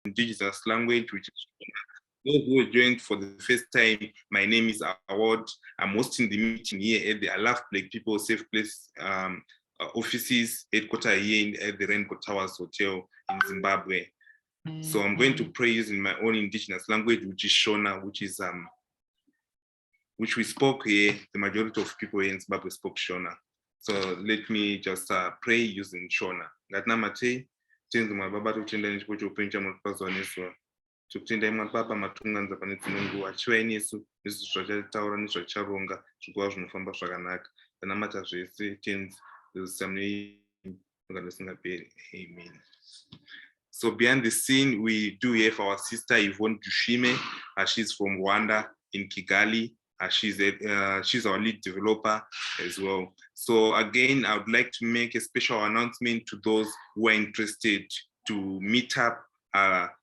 indigenous language, which is those who joined for the first time. My name is Award. I'm hosting the meeting here at the Alaf Black People Safe Place offices, headquarters here at the Renko Towers Hotel in Zimbabwe. So I'm going to pray using my own indigenous language, which is Shona, which we spoke here. The majority of people here in Zimbabwe spoke Shona. So let me just pray using Shona. Gatnamate, tenzi mababa tutenda nichipo chopencha mapazwa neswa. Tukutenda mwari papa matunganza pane dzinonguva achivai nesu nesu zvachataura nezvacharonga zvikuva zvinofamba zvakanaka. Tanamata zvese tenzi zvisamneingandosingaperi. Amen. So behind the scene, we do have our sister Yvonne Dushime. She's from Rwanda in Kigali. She's our lead developer as well. So again, I would like to make a special announcement to those who are interested to meet up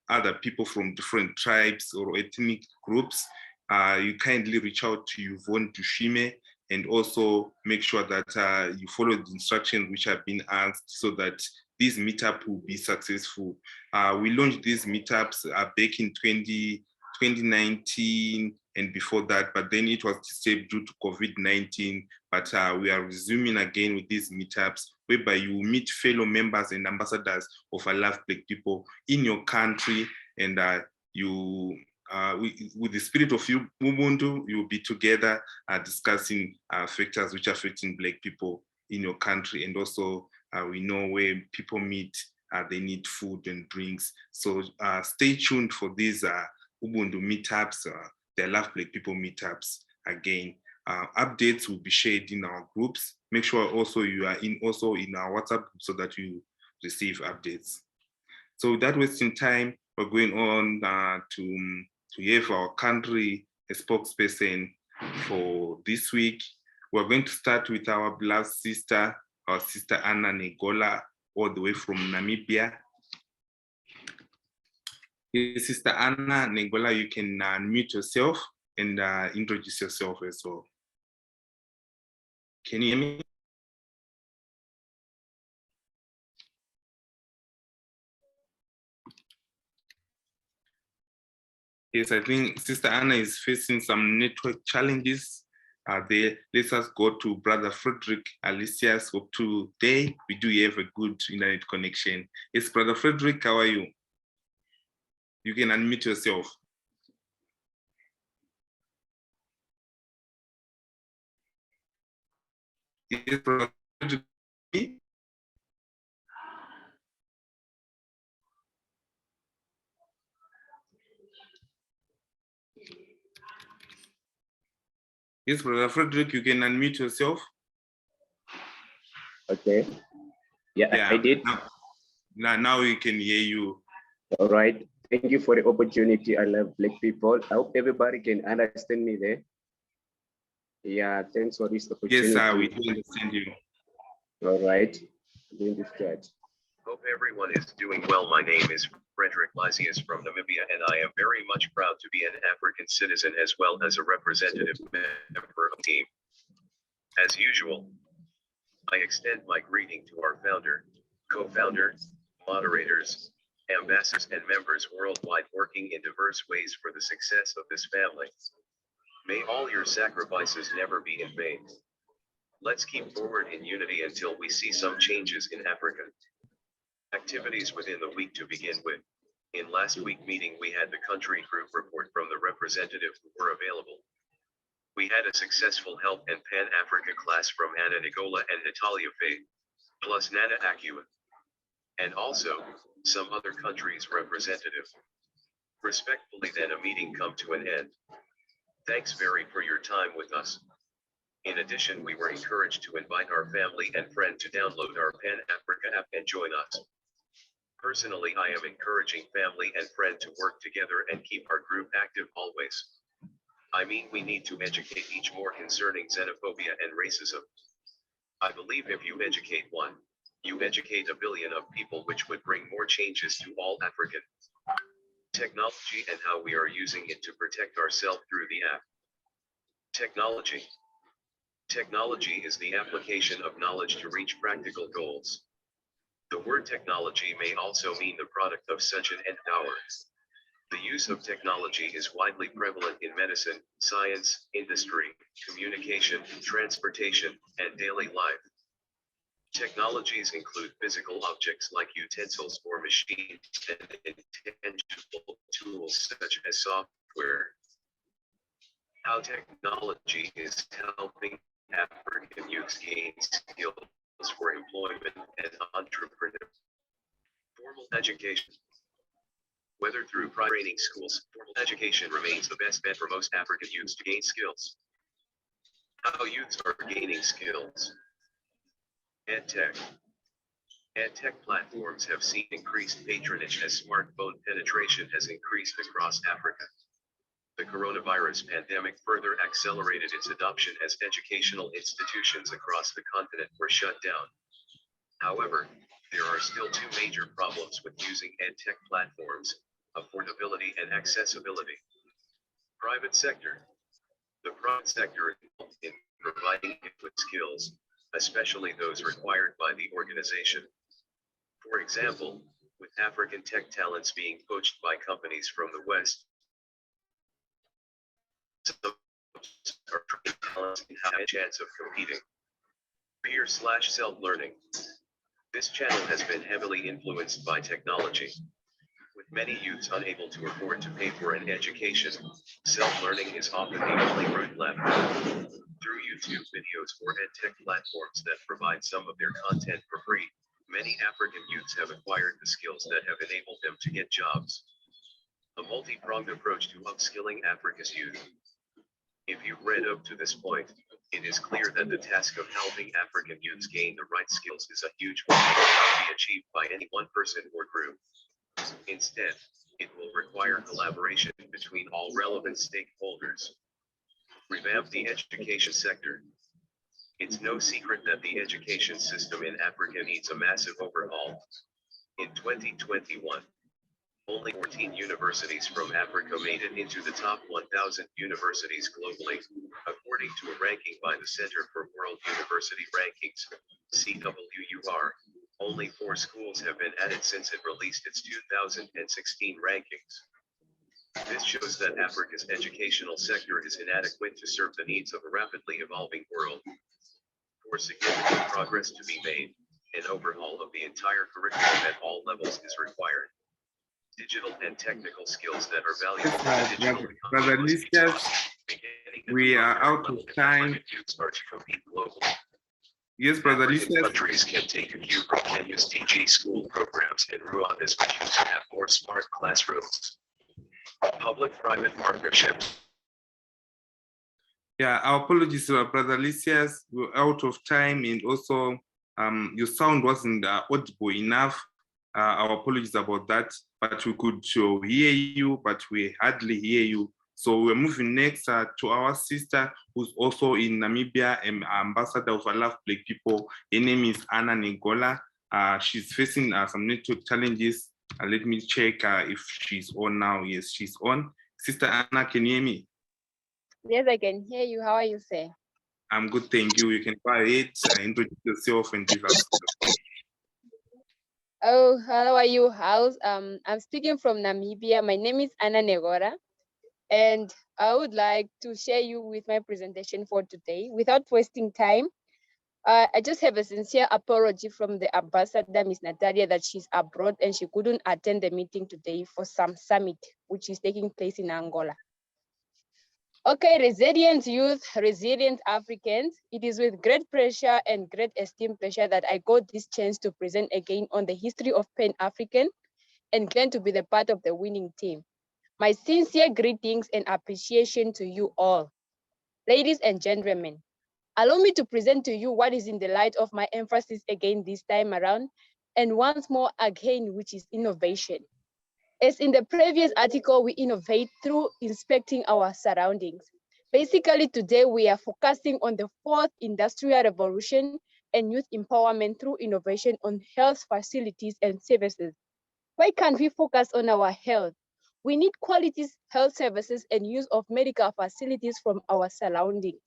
other people from different tribes or ethnic groups. You kindly reach out to Yvonne Dushime and also make sure that you follow the instructions which have been asked so that this meetup will be successful. We launched these meetups back in 2019 and before that, but then it was disturbed due to COVID-19. But we are resuming again with these meetups, whereby you will meet fellow members and ambassadors of Alaf Black People in your country, and with the spirit of Ubuntu, you will be together discussing factors which are affecting Black people in your country, and also we know where people meet, they need food and drinks. So stay tuned for these Ubuntu meetups, the Alaf Black People meetups again. Updates will be shared in our groups. Make sure also you are also in our WhatsApp group so that you receive updates. So without wasting time, we're going on to have our country a spokesperson for this week. We're going to start with our beloved sister, our sister Anna Negola, all the way from Namibia. Sister Anna Negola, you can unmute yourself and introduce yourself as well. Can you hear me? Yes, I think Sister Anna is facing some network challenges. Let us go to Brother Frederick Alicius. Hope today we do have a good internet connection. Yes, Brother Frederick, how are you? You can unmute yourself. Yes, Brother Frederick. Yes, Brother Frederick, you can unmute yourself. Okay. Yeah, I did. Now we can hear you. All right. Thank you for the opportunity. I love Black people. I hope everybody can understand me there. Yeah, thanks for this opportunity. Yes, we do understand you. All right. Doing this chat. Hope everyone is doing well. My name is Frederick Lysius from Namibia, and I am very much proud to be an African citizen as well as a representative member of the team. As usual, I extend my greeting to our founder, co-founder, moderators, ambassadors, and members worldwide working in diverse ways for the success of this family. May all your sacrifices never be in vain. Let's keep forward in unity until we see some changes in Africa. Activities within the week to begin with. In last week meeting we had the country group report from the representatives who were available. We had a successful Help and Pan-Africa class from Anna Nicola and Natalia Faye, plus Nana Acua, and also some other countries' representative. Respectfully then a meeting come to an end. Thanks very for your time with us. In addition, we were encouraged to invite our family and friend to download our Pan-Africa app and join us. Personally, I am encouraging family and friend to work together and keep our group active always. I mean, we need to educate each more concerning xenophobia and racism. I believe if you educate one, you educate a billion of people, which would bring more changes to all African technology and how we are using it to protect ourselves through the app. Technology. Technology is the application of knowledge to reach practical goals. The word technology may also mean the product of such an endower. The use of technology is widely prevalent in medicine, science, industry, communication, transportation, and daily life. Technologies include physical objects like utensils or machines and intangible tools such as software. How technology is helping African youth gain skills for employment and entrepreneurship. Formal education. Whether through private training schools, formal education remains the best bet for most African youths to gain skills. How youths are gaining skills. EdTech. EdTech platforms have seen increased patronage as smartphone penetration has increased across Africa. The coronavirus pandemic further accelerated its adoption as educational institutions across the continent were shut down. However, there are still two major problems with using EdTech platforms: affordability and accessibility. Private sector. The private sector is involved in providing input skills, especially those required by the organization. For example, with African tech talents being poached by companies from the West, some are trained talents and have a chance of competing. Peer/self-learning. This channel has been heavily influenced by technology. With many youths unable to afford to pay for an education, self-learning is often the only route left. Through YouTube videos or EdTech platforms that provide some of their content for free, many African youths have acquired the skills that have enabled them to get jobs. A multi-pronged approach to upskilling Africa's youth. If you've read up to this point, it is clear that the task of helping African youths gain the right skills is a huge one that cannot be achieved by any one person or group. Instead, it will require collaboration between all relevant stakeholders. Revamp the education sector. It's no secret that the education system in Africa needs a massive overhaul. In 2021, only 14 universities from Africa made it into the top 1,000 universities globally, according to a ranking by the Center for World University Rankings, CWUR. Only 4 schools have been added since it released its 2016 rankings. This shows that Africa's educational sector is inadequate to serve the needs of a rapidly evolving world. For significant progress to be made, an overhaul of the entire curriculum at all levels is required. Digital and technical skills that are valuable to the digital economy. Brother Lysias, we are out of time. Yes, Brother Lysias. Countries can take a cue from Kenya's DG school programs, and Rwanda's mission to have more smart classrooms. Public-private partnerships. Yeah, our apologies, Brother Lysias. We're out of time, and also your sound wasn't audible enough. Our apologies about that, but we could hear you, but we hardly hear you. So we're moving next to our sister, who's also in Namibia, and ambassador of I Love Black People. Her name is Anna Negola. She's facing some network challenges. Let me check if she's on now. Yes, she's on. Sister Anna, can you hear me? Yes, I can hear you. How are you, sir? I'm good, thank you. You can go ahead, introduce yourself and give us. Oh, how are you? I'm speaking from Namibia. My name is Anna Negora, and I would like to share you with my presentation for today. Without wasting time, I just have a sincere apology from the ambassador, Ms. Natalia, that she's abroad and she couldn't attend the meeting today for some summit, which is taking place in Angola. Okay, resilient youth, resilient Africans. It is with great pressure and great esteem pleasure that I got this chance to present again on the history of Pan-African and glad to be the part of the winning team. My sincere greetings and appreciation to you all. Ladies and gentlemen, allow me to present to you what is in the light of my emphasis again this time around, and once more again, which is innovation. As in the previous article, we innovate through inspecting our surroundings. Basically, today we are focusing on the 4th industrial revolution and youth empowerment through innovation on health facilities and services. Why can't we focus on our health? We need quality health services and use of medical facilities from our surroundings.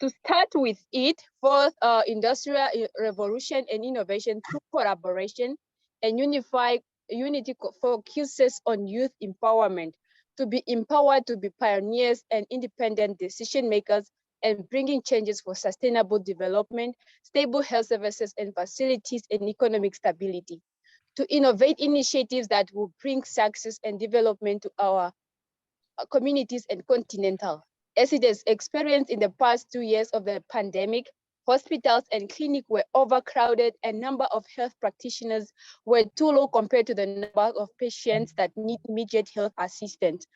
To start with it, fourth industrial revolution and innovation through collaboration and unity focuses on youth empowerment, to be empowered to be pioneers and independent decision makers and bringing changes for sustainable development, stable health services and facilities and economic stability, to innovate initiatives that will bring success and development to our communities and continental. As it is experienced in the past 2 years of the pandemic, hospitals and clinics were overcrowded and number of health practitioners were too low compared to the number of patients that need immediate health assistance.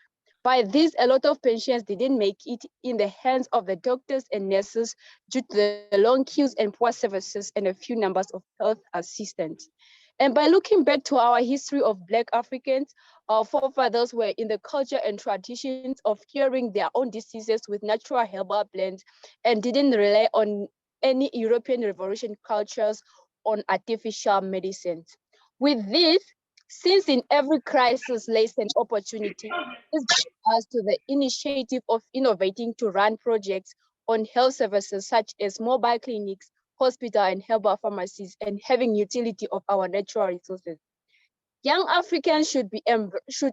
By this, a lot of patients didn't make it in the hands of the doctors and nurses due to the long queues and poor services and a few numbers of health assistants. And by looking back to our history of Black Africans, our forefathers were in the culture and traditions of curing their own diseases with natural herbal blends and didn't rely on any European Revolution cultures on artificial medicines. With this, since in every crisis lays an opportunity, this brings us to the initiative of innovating to run projects on health services such as mobile clinics, hospital and herbal pharmacies, and having utility of our natural resources. Young Africans should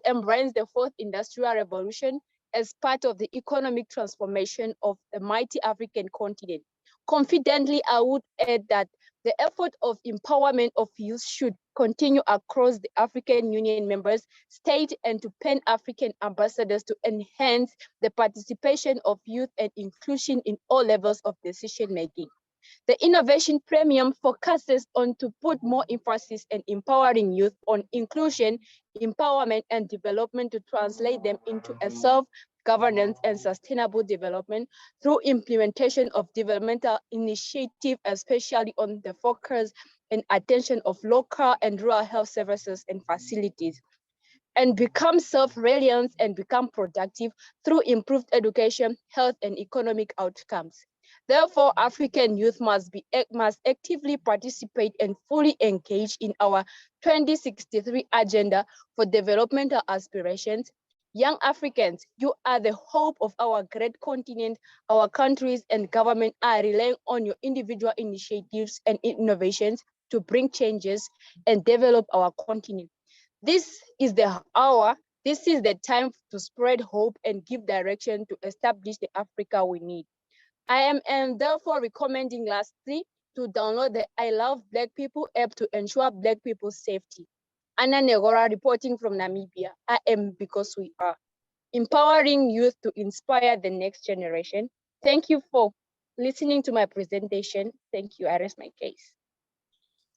embrace the fourth industrial revolution as part of the economic transformation of the mighty African continent. Confidently, I would add that the effort of empowerment of youth should continue across the African Union members, state and to Pan-African ambassadors to enhance the participation of youth and inclusion in all levels of decision-making. The innovation premium focuses on to put more emphasis on empowering youth on inclusion, empowerment, and development to translate them into a self-governance and sustainable development through implementation of developmental initiative, especially on the focus and attention of local and rural health services and facilities, and become self-reliant and become productive through improved education, health, and economic outcomes. Therefore, African youth must actively participate and fully engage in our 2063 agenda for developmental aspirations. Young Africans, you are the hope of our great continent. Our countries and government are relying on your individual initiatives and innovations to bring changes and develop our continent. This is the hour, this is the time to spread hope and give direction to establish the Africa we need. I am therefore recommending lastly to download the I Love Black People app to ensure Black people's safety. Anna Negora reporting from Namibia. I am because we are. Empowering youth to inspire the next generation. Thank you for listening to my presentation. Thank you. I rest my case.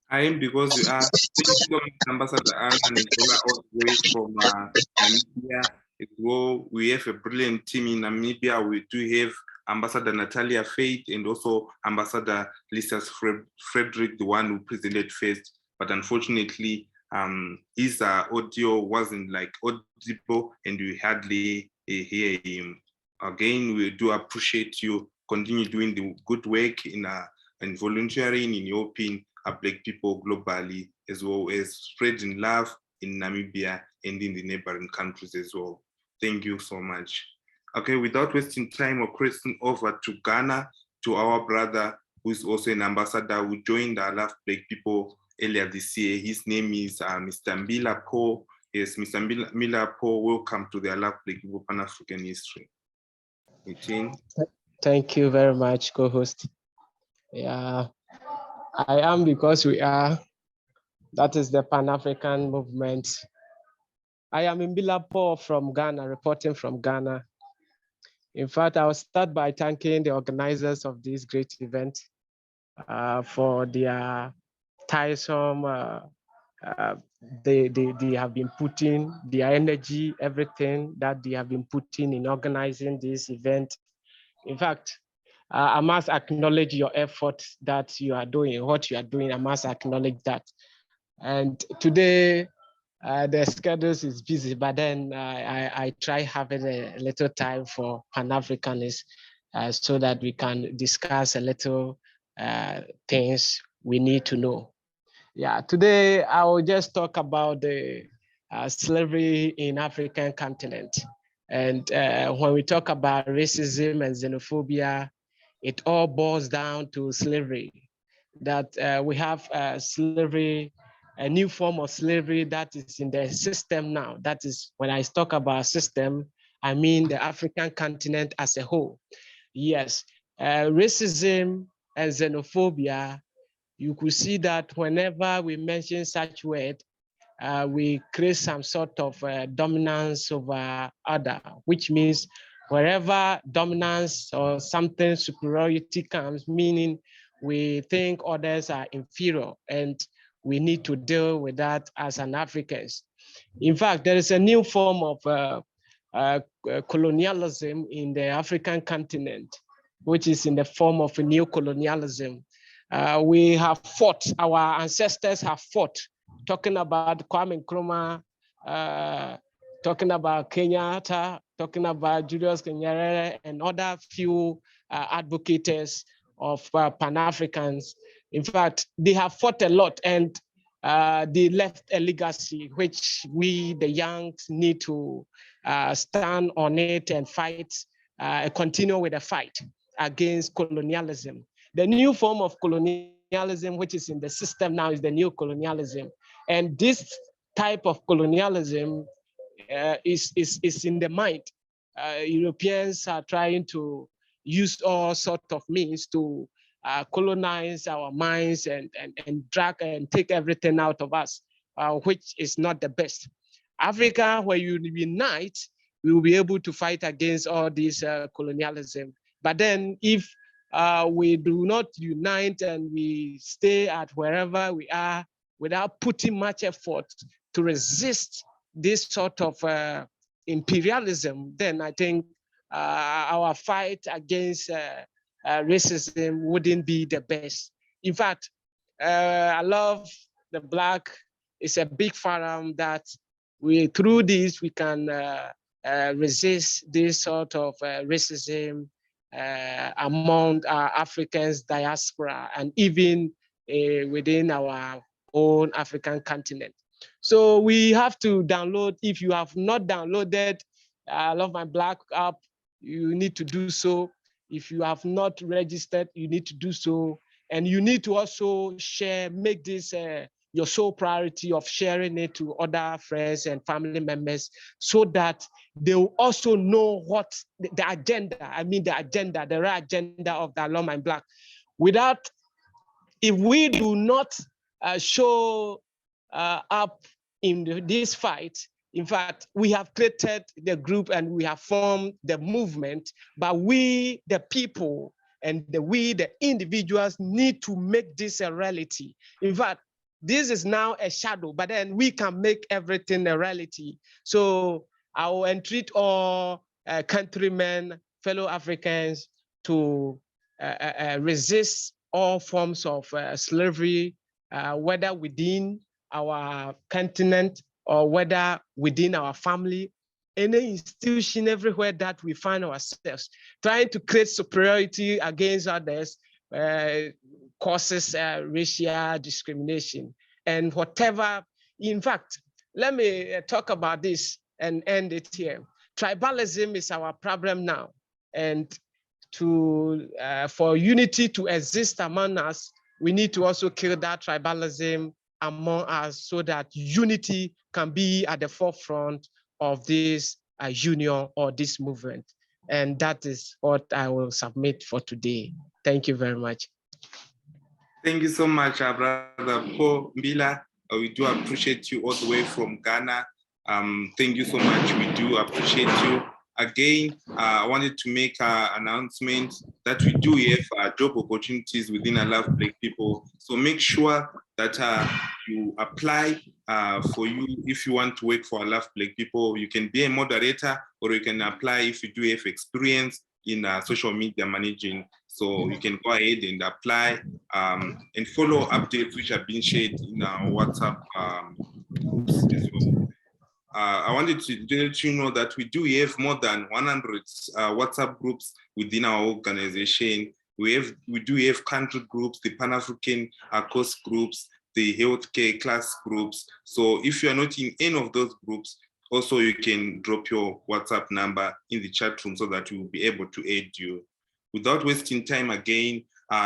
I am because we are. Thank you so much, Ambassador Anna Nicola, all the way from Namibia. We have a brilliant team in Namibia. We do have Ambassador Natalia Faith and also Ambassador Lisa Frederick, the one who presented first. But unfortunately, his audio wasn't like audible and we hardly hear him. Again, we do appreciate you. Continue doing the good work in volunteering, in helping Black people globally, as well as spreading love in Namibia and in the neighboring countries as well. Thank you so much. Okay, without wasting time, we're crossing over to Ghana, to our brother, who is also an ambassador, who joined I Love Black People earlier this year. His name is Mr. Mbila Paul. Yes, Mr. Mbila Paul, welcome to the I Love Black People Pan-African History. 18. Thank you very much, co-host. Yeah, I am because we are. That is the Pan-African movement. I am Mbila Paul from Ghana, reporting from Ghana. In fact, I'll start by thanking the organizers of this great event for their tiresome, they have been putting their energy, everything that they have been putting in organizing this event. In fact, I must acknowledge your effort that you are doing, what you are doing, I must acknowledge that. And today, the schedules is busy, but then I try having a little time for Pan-Africanists so that we can discuss a little things we need to know. Yeah, today I will just talk about the slavery in African continent. And when we talk about racism and xenophobia it all boils down to slavery. That we have slavery, a new form of slavery that is in the system now. That is, when I talk about system, I mean the African continent as a whole. Yes, racism and xenophobia, you could see that whenever we mention such word, we create some sort of dominance over other, which means wherever dominance or something superiority comes, meaning we think others are inferior and we need to deal with that as an Africans. In fact, there is a new form of colonialism in the African continent, which is in the form of a neo-colonialism. We have fought, our ancestors have fought, talking about Kwame Nkrumah, talking about Kenyatta, talking about Julius Nyerere, and other few advocates of Pan-Africans. In fact, they have fought a lot, and they left a legacy which we, the young, need to stand on it and fight, continue with the fight against colonialism. The new form of colonialism, which is in the system now, is the neo-colonialism. And this type of colonialism is in the mind. Europeans are trying to use all sorts of means to colonize our minds and drag and take everything out of us, which is not the best. Africa, where you unite, we will be able to fight against all this colonialism. But then if we do not unite and we stay at wherever we are without putting much effort to resist this sort of imperialism, then I think our fight against racism wouldn't be the best. In fact, I love the Black. It's a big forum that through this we can resist this sort of racism among Africans diaspora and even within our own African continent. So we have to download. If you have not downloaded I Love My Black app, you need to do so. If you have not registered, you need to do so. And you need to also share, make this your sole priority of sharing it to other friends and family members so that they will also know what the agenda, I mean the agenda, the right agenda of the I Love My Black. Without, if we do not show up in this fight, in fact, we have created the group and we have formed the movement, but we, the people, and we, the individuals, need to make this a reality. In fact, this is now a shadow, but then we can make everything a reality. So I will entreat all countrymen, fellow Africans to resist all forms of slavery, whether within our continent or whether within our family, any institution everywhere that we find ourselves. Trying to create superiority against others causes racial discrimination and whatever. In fact, let me talk about this and end it here. Tribalism is our problem now. And for unity to exist among us, we need to also kill that tribalism among us so that unity can be at the forefront of this union or this movement. And that is what I will submit for today. Thank you very much. Thank you so much, Brother Paul Mbila. We do appreciate you all the way from Ghana. Thank you so much. We do appreciate you. Again, I wanted to make an announcement that we do have job opportunities within I Love Black People. So make sure that you apply for you. If you want to work for I Love Black People, you can be a moderator or you can apply if you do have experience in social media managing. So you can go ahead and apply and follow updates which have been shared in our WhatsApp groups as well. I wanted to let you know that we do have more than 100 WhatsApp groups within our organization. We do have country groups, the Pan-African course groups, the healthcare class groups. So if you are not in any of those groups, also you can drop your WhatsApp number in the chat room so that we will be able to aid you. without wasting time again,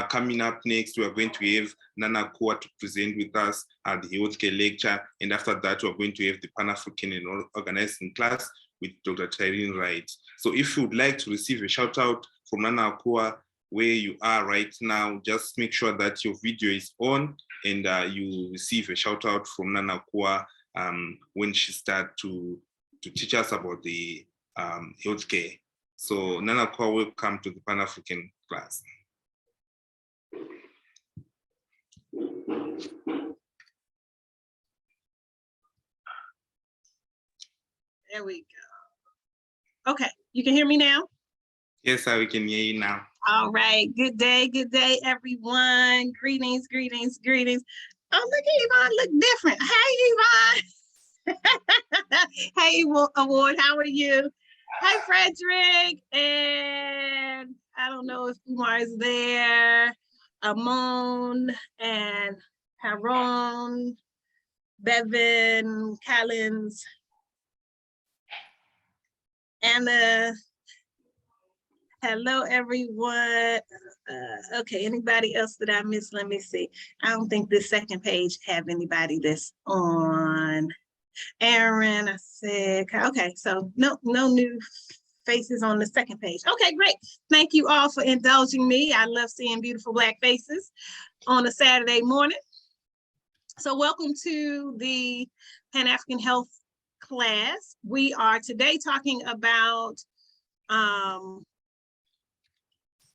coming up next, we are going to have Nana Kua to present with us at the healthcare lecture. And after that, we're going to have the Pan-African and organizing class with Dr. Tyrene Wright. So if you would like to receive a shout out from Nana Kua where you are right now, just make sure that your video is on and you receive a shout out from Nana Kua when she starts to teach us about the healthcare. So Nana Kua, welcome to the Pan-African class. There we go. Okay, you can hear me now? Yes, sir, we can hear you now. All right, good day, everyone. Greetings, greetings, greetings. Oh, look at Yvonne, look different. Hey, Yvonne. Hey, Award, how are you? Hi, Frederick. And I don't know if Umar is there. Amon and Haron, Bevan, Collins, Anna. Hello, everyone. Okay, anybody else that I missed? Let me see. I don't think this second page have anybody that's on. Aaron, I said, okay, so no new faces on the second page. Okay, great. Thank you all for indulging me. I love seeing beautiful Black faces on a Saturday morning. So welcome to the Pan-African Health class. We are today talking about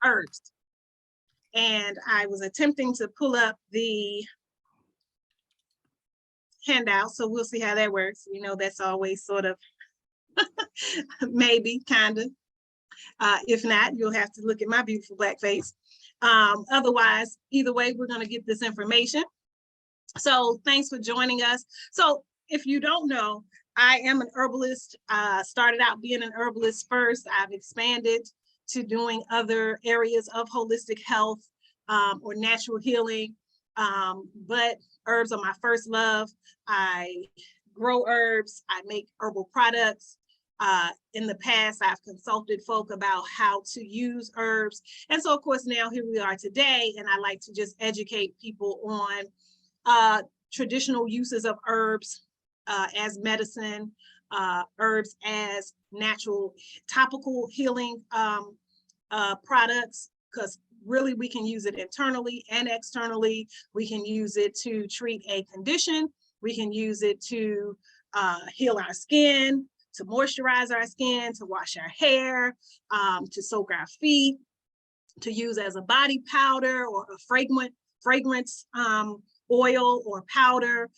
herbs. And I was attempting to pull up the handout, so we'll see how that works. You know, that's always sort of maybe, kind of. If not, you'll have to look at my beautiful Black face. Otherwise, either way, we're going to get this information. So thanks for joining us. So if you don't know, I am an herbalist. Started out being an herbalist first. I've expanded to doing other areas of holistic health or natural healing. But herbs are my first love. I grow herbs. I make herbal products. In the past, I've consulted folk about how to use herbs. And so, of course, now here we are today, and I like to just educate people on traditional uses of herbs as medicine, herbs as natural topical healing products, because really we can use it internally and externally. We can use it to treat a condition. We can use it to heal our skin, to moisturize our skin, to wash our hair, to soak our feet, to use as a body powder or a fragrance oil or powder.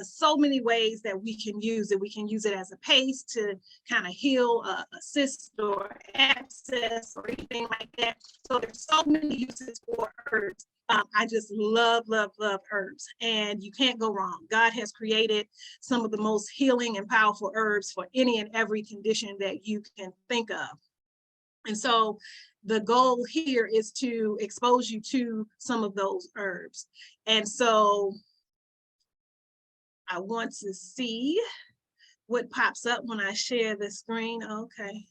So many ways that we can use it. We can use it as a paste to kind of heal a cyst or abscess or anything like that. So there's so many uses for herbs. I just love herbs, and you can't go wrong. God has created some of the most healing and powerful herbs for any and every condition that you can think of. And so the goal here is to expose you to some of those herbs. And so I want to see what pops up when I share the screen. Okay.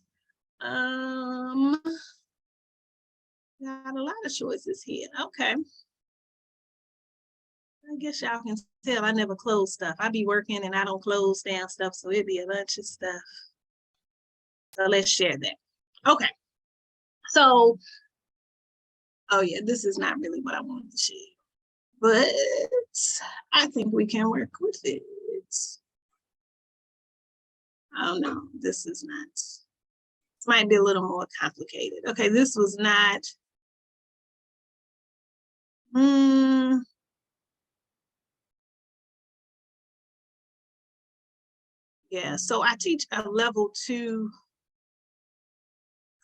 Got a lot of choices here. Okay. I guess y'all can tell I never close stuff. I be working and I don't close down stuff, so it'd be a bunch of stuff. So let's share that. Okay. So, oh yeah, this is not really what I wanted to share, but I think we can work with it. Oh no, this is not. This might be a little more complicated. Okay, this was not. Yeah, so I teach a level 2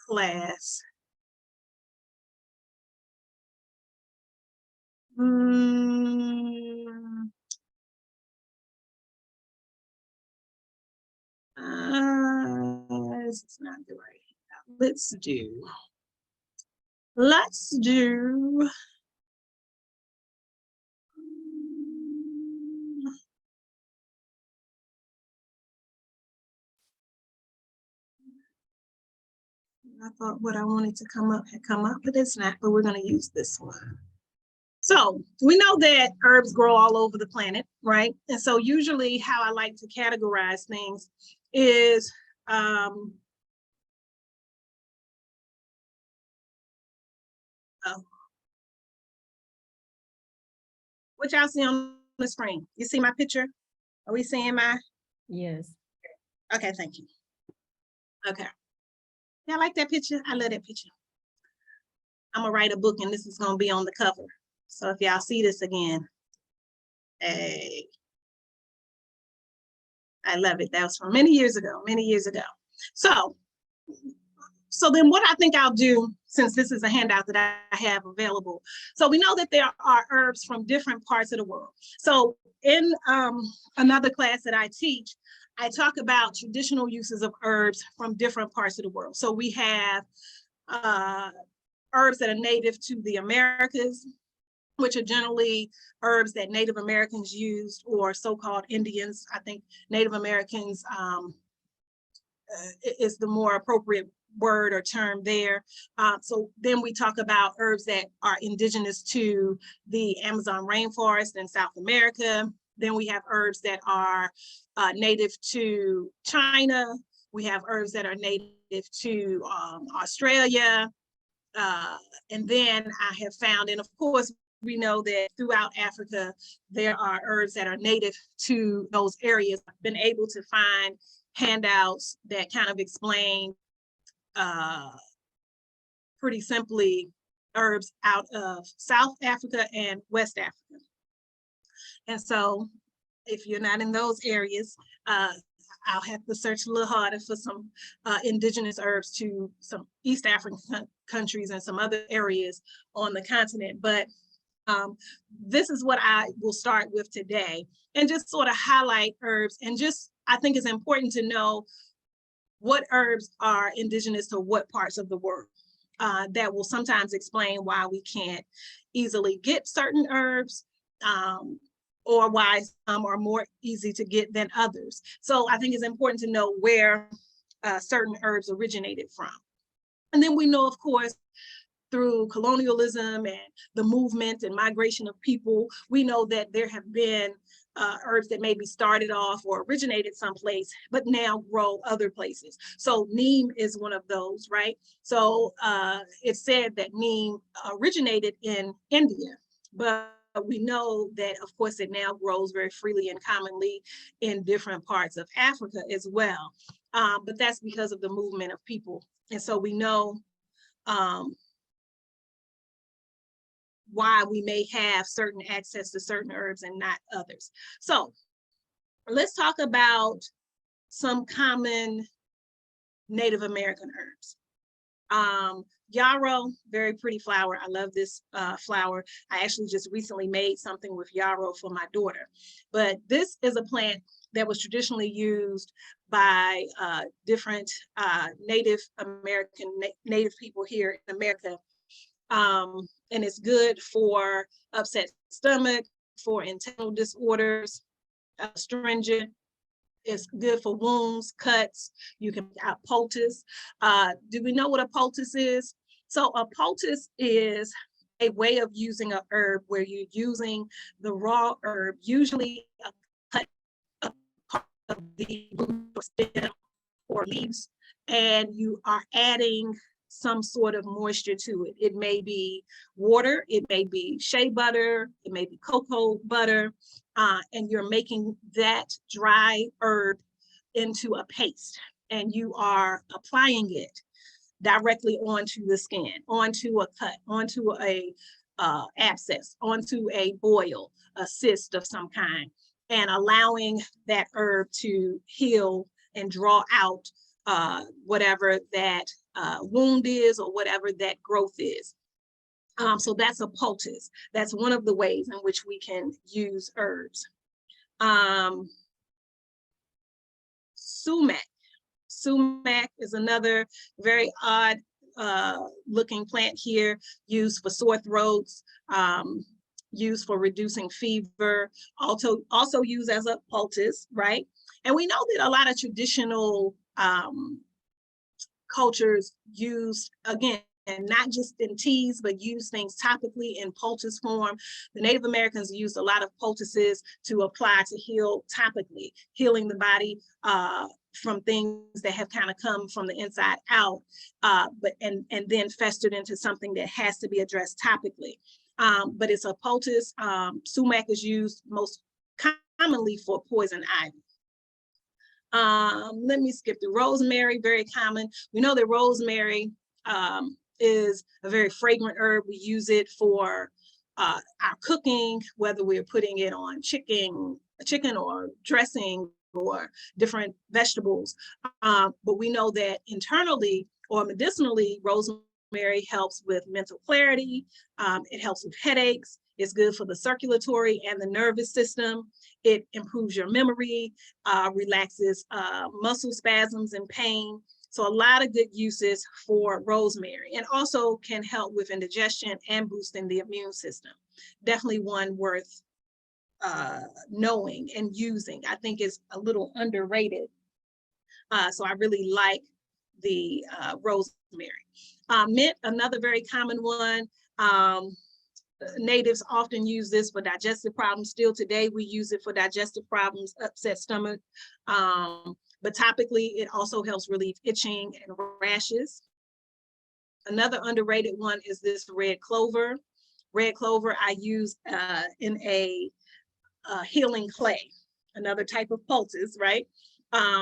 class. This is not the right. Let's do. I thought what I wanted to come up had come up, but it's not, but we're going to use this one. So we know that herbs grow all over the planet, right? And so usually how I like to categorize things is what y'all see on the screen. You see my picture? Are we seeing my? Yes. Okay, thank you. Okay. Yeah, I like that picture. I love that picture. I'm gonna write a book and this is gonna be on the cover. So if y'all see this again, hey, I love it. That was from many years ago, many years ago. So then what I think I'll do, since this is a handout that I have available. So we know that there are herbs from different parts of the world. So in another class that I teach, I talk about traditional uses of herbs from different parts of the world. So we have herbs that are native to the Americas, which are generally herbs that Native Americans used, or so-called Indians. I think Native Americans is the more appropriate word or term there. So then we talk about herbs that are indigenous to the Amazon rainforest in South America. Then we have herbs that are native to China. We have herbs that are native to Australia. And then I have found, and of course, we know that throughout Africa, there are herbs that are native to those areas. I've been able to find handouts that kind of explain pretty simply herbs out of South Africa and West Africa. And so if you're not in those areas, I'll have to search a little harder for some indigenous herbs to some East African countries and some other areas on the continent. But this is what I will start with today, and just sort of highlight herbs. And just, I think it's important to know what herbs are indigenous to what parts of the world. That will sometimes explain why we can't easily get certain herbs, or why some are more easy to get than others. So I think it's important to know where certain herbs originated from. And then we know, of course, through colonialism and the movement and migration of people, we know that there have been herbs that maybe started off or originated someplace, but now grow other places. So neem is one of those, right? So it's said that neem originated in India, but we know that, of course, it now grows very freely and commonly in different parts of Africa as well. But that's because of the movement of people. And so we know why we may have certain access to certain herbs and not others. So let's talk about some common Native American herbs. Yarrow, very pretty flower. I love this flower. I actually just recently made something with yarrow for my daughter. But this is a plant that was traditionally used by different Native American, Native people here in America. And it's good for upset stomach, for intestinal disorders, astringent. It's good for wounds, cuts. You can put out poultice. Do we know what a poultice is? So a poultice is a way of using a herb where you're using the raw herb, usually a cut of part of the root or stem or leaves, and you are adding some sort of moisture to it. It may be water, it may be shea butter, it may be cocoa butter, and you're making that dry herb into a paste, and you are applying it directly onto the skin, onto a cut, onto a abscess, onto a boil, a cyst of some kind, and allowing that herb to heal and draw out whatever that wound is or whatever that growth is. So that's a poultice. That's one of the ways in which we can use herbs. Sumac. Sumac is another very odd looking plant here, used for sore throats, used for reducing fever, also used as a poultice, right? And we know that a lot of traditional cultures use, again, and not just in teas, but use things topically in poultice form. The Native Americans used a lot of poultices to apply to heal topically, healing the body from things that have kind of come from the inside out, and then festered into something that has to be addressed topically. But it's a poultice. Sumac is used most commonly for poison ivy. Let me skip through rosemary, very common. We know that rosemary is a very fragrant herb. We use it for our cooking, whether we're putting it on chicken or dressing or different vegetables. But we know that internally or medicinally, rosemary helps with mental clarity. It helps with headaches. It's good for the circulatory and the nervous system. It improves your memory, relaxes muscle spasms and pain. So a lot of good uses for rosemary, and also can help with indigestion and boosting the immune system. Definitely one worth knowing and using. I think it's a little underrated. So I really like the rosemary. Mint, another very common one. Natives often use this for digestive problems. Still today, we use it for digestive problems, upset stomach. But topically, it also helps relieve itching and rashes. Another underrated one is this red clover. Red clover I use in a healing clay, another type of poultice, right?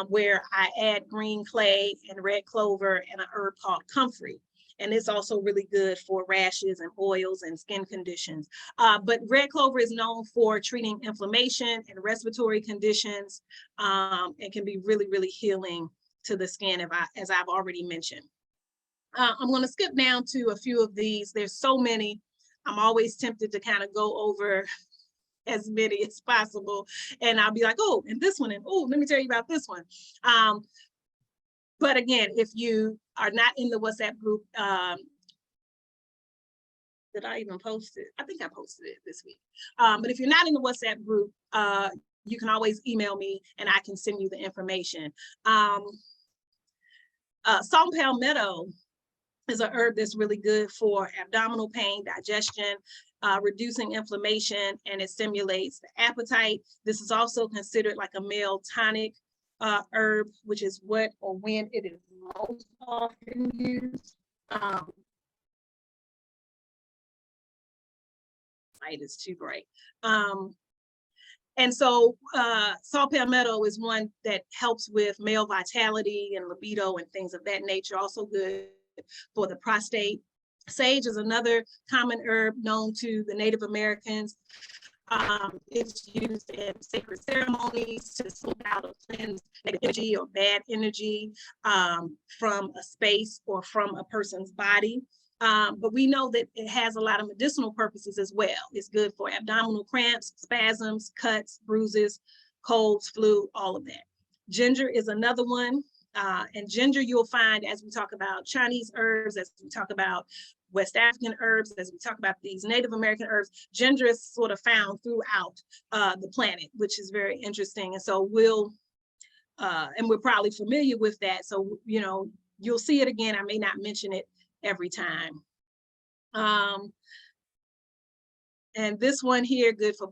Where I add green clay and red clover and an herb called comfrey. And it's also really good for rashes and boils and skin conditions. But red clover is known for treating inflammation and respiratory conditions, and can be really, really healing to the skin, as I've already mentioned. I'm going to skip down to a few of these. There's so many. I'm always tempted to kind of go over as many as possible. And I'll be like, oh, and this one, and oh, let me tell you about this one. But again, if you are not in the WhatsApp group, did I even post it? I think I posted it this week. But if you're not in the WhatsApp group, you can always email me and I can send you the information. Salt and palmetto is a herb that's really good for abdominal pain, digestion, reducing inflammation, and it stimulates the appetite. This is also considered like a male tonic herb, which is what or when it is most often used. Light is too bright. And so saw palmetto is one that helps with male vitality and libido and things of that nature. Also good for the prostate. Sage is another common herb known to the Native Americans. It's used in sacred ceremonies to sort out or cleanse negative energy or bad energy from a space or from a person's body. But we know that it has a lot of medicinal purposes as well. It's good for abdominal cramps, spasms, cuts, bruises, colds, flu, all of that. Ginger is another one. And ginger you'll find as we talk about Chinese herbs, as we talk about West African herbs, as we talk about these Native American herbs, ginger is sort of found throughout the planet, which is very interesting. And so and we're probably familiar with that. So, you know, you'll see it again. I may not mention it every time. And this one here, good for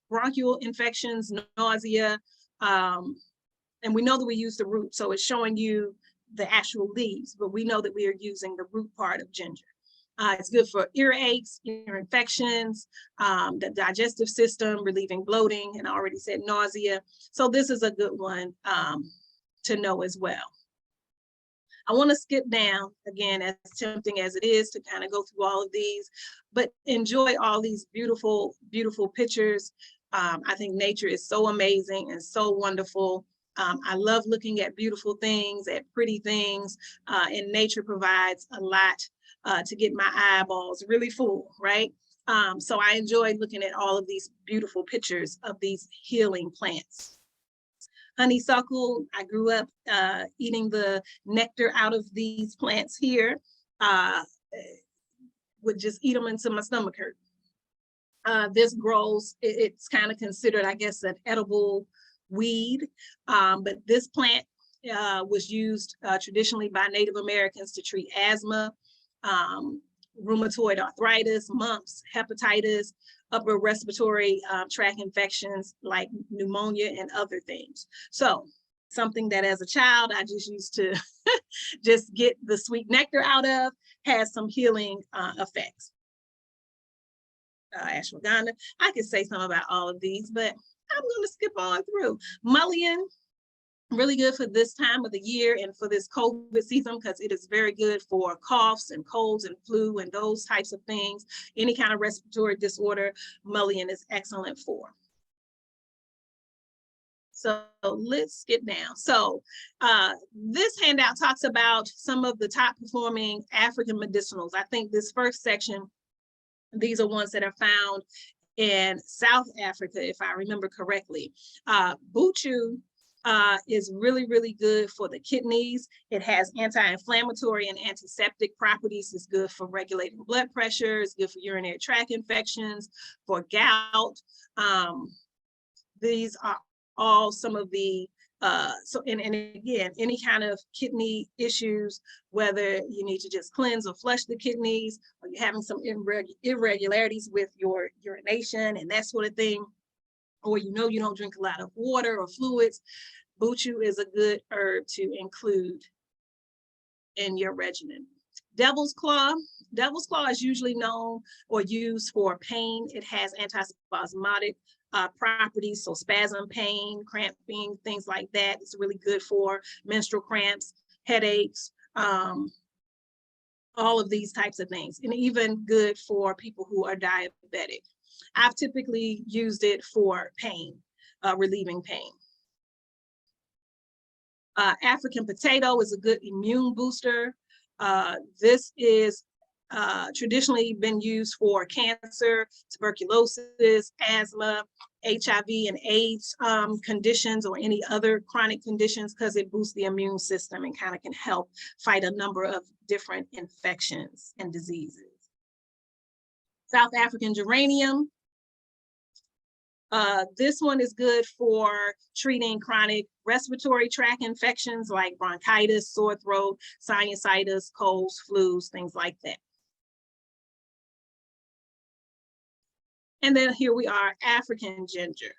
bronchial infections, nausea. And we know that we use the root, so it's showing you the actual leaves, but we know that we are using the root part of ginger. It's good for earaches, ear infections, the digestive system, relieving bloating, and I already said nausea. So this is a good one to know as well. I want to skip down, again, as tempting as it is to kind of go through all of these, but enjoy all these beautiful, beautiful pictures. I think nature is so amazing and so wonderful. I love looking at beautiful things, at pretty things, and nature provides a lot to get my eyeballs really full, right? So I enjoy looking at all of these beautiful pictures of these healing plants. Honeysuckle, I grew up eating the nectar out of these plants here, would just eat them until my stomach hurt. This grows, it's kind of considered, I guess, an edible weed, but this plant was used traditionally by Native Americans to treat asthma, rheumatoid arthritis, mumps, hepatitis, upper respiratory tract infections like pneumonia and other things. So something that as a child I just used to just get the sweet nectar out of, has some healing effects. Ashwagandha, I could say something about all of these, but I'm going to skip on through. Mullein, really good for this time of the year and for this COVID season, because it is very good for coughs and colds and flu and those types of things. Any kind of respiratory disorder, mullein is excellent for. So let's skip down. So this handout talks about some of the top performing African medicinals. I think this first section, these are ones that are found in South Africa, if I remember correctly. Buchu is really, really good for the kidneys. It has anti-inflammatory and antiseptic properties. It's good for regulating blood pressure. It's good for urinary tract infections, for gout. These are all some of the, and again, any kind of kidney issues, whether you need to just cleanse or flush the kidneys, or you're having some irregularities with your urination and that sort of thing, or you know you don't drink a lot of water or fluids, Buchu is a good herb to include in your regimen. Devil's Claw. Devil's Claw is usually known or used for pain. It has antispasmodic properties, so spasm pain, cramping, things like that. It's really good for menstrual cramps, headaches, all of these types of things, and even good for people who are diabetic. I've typically used it for pain, relieving pain. African potato is a good immune booster. This is traditionally been used for cancer, tuberculosis, asthma, HIV and AIDS conditions, or any other chronic conditions, because it boosts the immune system and kind of can help fight a number of different infections and diseases. South African geranium. This one is good for treating chronic respiratory tract infections like bronchitis, sore throat, sinusitis, colds, flus, things like that. And then here we are, African ginger.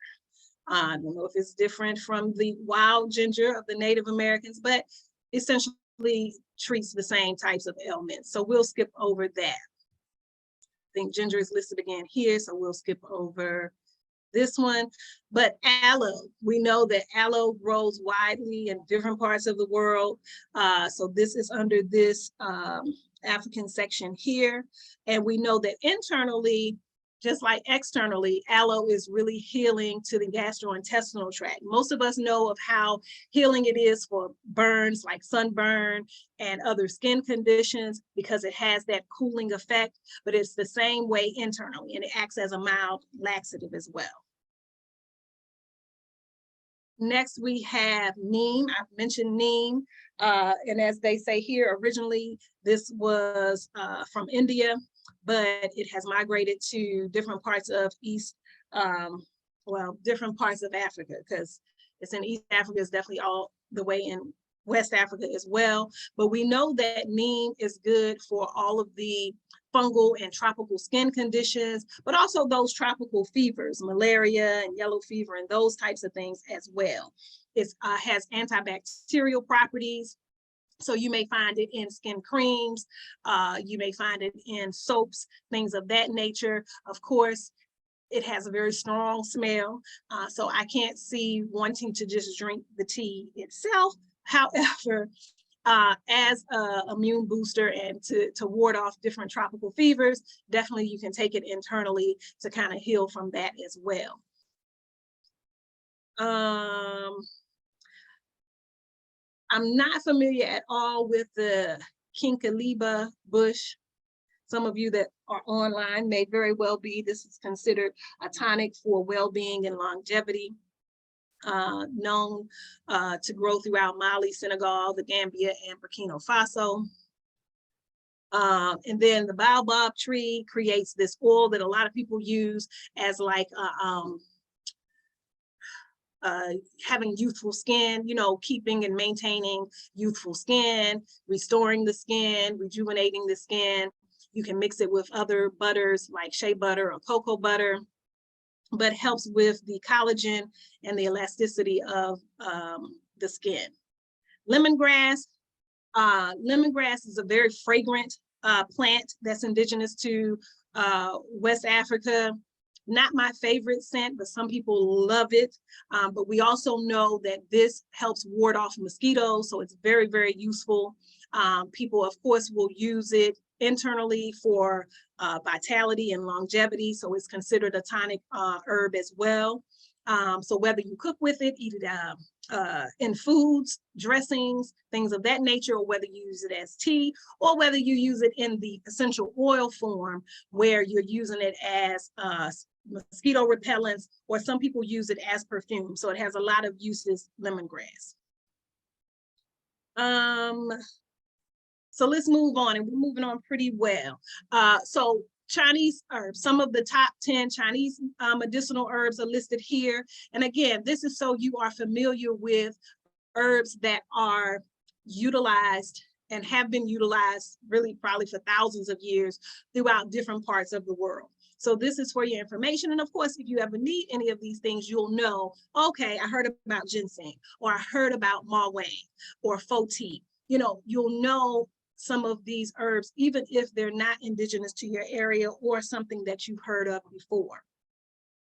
I don't know if it's different from the wild ginger of the Native Americans, but essentially treats the same types of ailments. So we'll skip over that. I think ginger is listed again here, so we'll skip over this one. But aloe, we know that aloe grows widely in different parts of the world. So this is under this African section here. And we know that internally, just like externally, aloe is really healing to the gastrointestinal tract. Most of us know of how healing it is for burns like sunburn and other skin conditions, because it has that cooling effect, but it's the same way internally, and it acts as a mild laxative as well. Next, we have neem. I've mentioned neem, and as they say here, originally this was from India, but it has migrated to different parts of different parts of Africa, because it's in East Africa, it's definitely all the way in West Africa as well. But we know that neem is good for all of the fungal and tropical skin conditions, but also those tropical fevers, malaria and yellow fever and those types of things as well. It has antibacterial properties. So you may find it in skin creams, you may find it in soaps, things of that nature. Of course, it has a very strong smell, so I can't see wanting to just drink the tea itself. However, as an immune booster and to ward off different tropical fevers, definitely you can take it internally to kind of heal from that as well. I'm not familiar at all with the Kinkeliba bush. Some of you that are online may very well be. This is considered a tonic for well-being and longevity, known to grow throughout Mali, Senegal, the Gambia, and Burkina Faso. And then the baobab tree creates this oil that a lot of people use as like having youthful skin, you know, keeping and maintaining youthful skin, restoring the skin, rejuvenating the skin. You can mix it with other butters like shea butter or cocoa butter, but helps with the collagen and the elasticity of the skin. Lemongrass. Lemongrass is a very fragrant plant that's indigenous to West Africa. Not my favorite scent, but some people love it. But we also know that this helps ward off mosquitoes, so it's very, very useful. People, of course, will use it internally for vitality and longevity, so it's considered a tonic herb as well. So whether you cook with it, eat it in foods, dressings, things of that nature, or whether you use it as tea, or whether you use it in the essential oil form where you're using it as mosquito repellents, or some people use it as perfume. So it has a lot of uses, lemongrass. So let's move on, and we're moving on pretty well. So Chinese herbs, some of the top 10 Chinese medicinal herbs are listed here. And again, this is so you are familiar with herbs that are utilized and have been utilized really probably for thousands of years throughout different parts of the world. So this is for your information. And of course, if you ever need any of these things, you'll know, okay, I heard about ginseng, or I heard about ma wang or fo tea. You know, you'll know some of these herbs, even if they're not indigenous to your area or something that you've heard of before.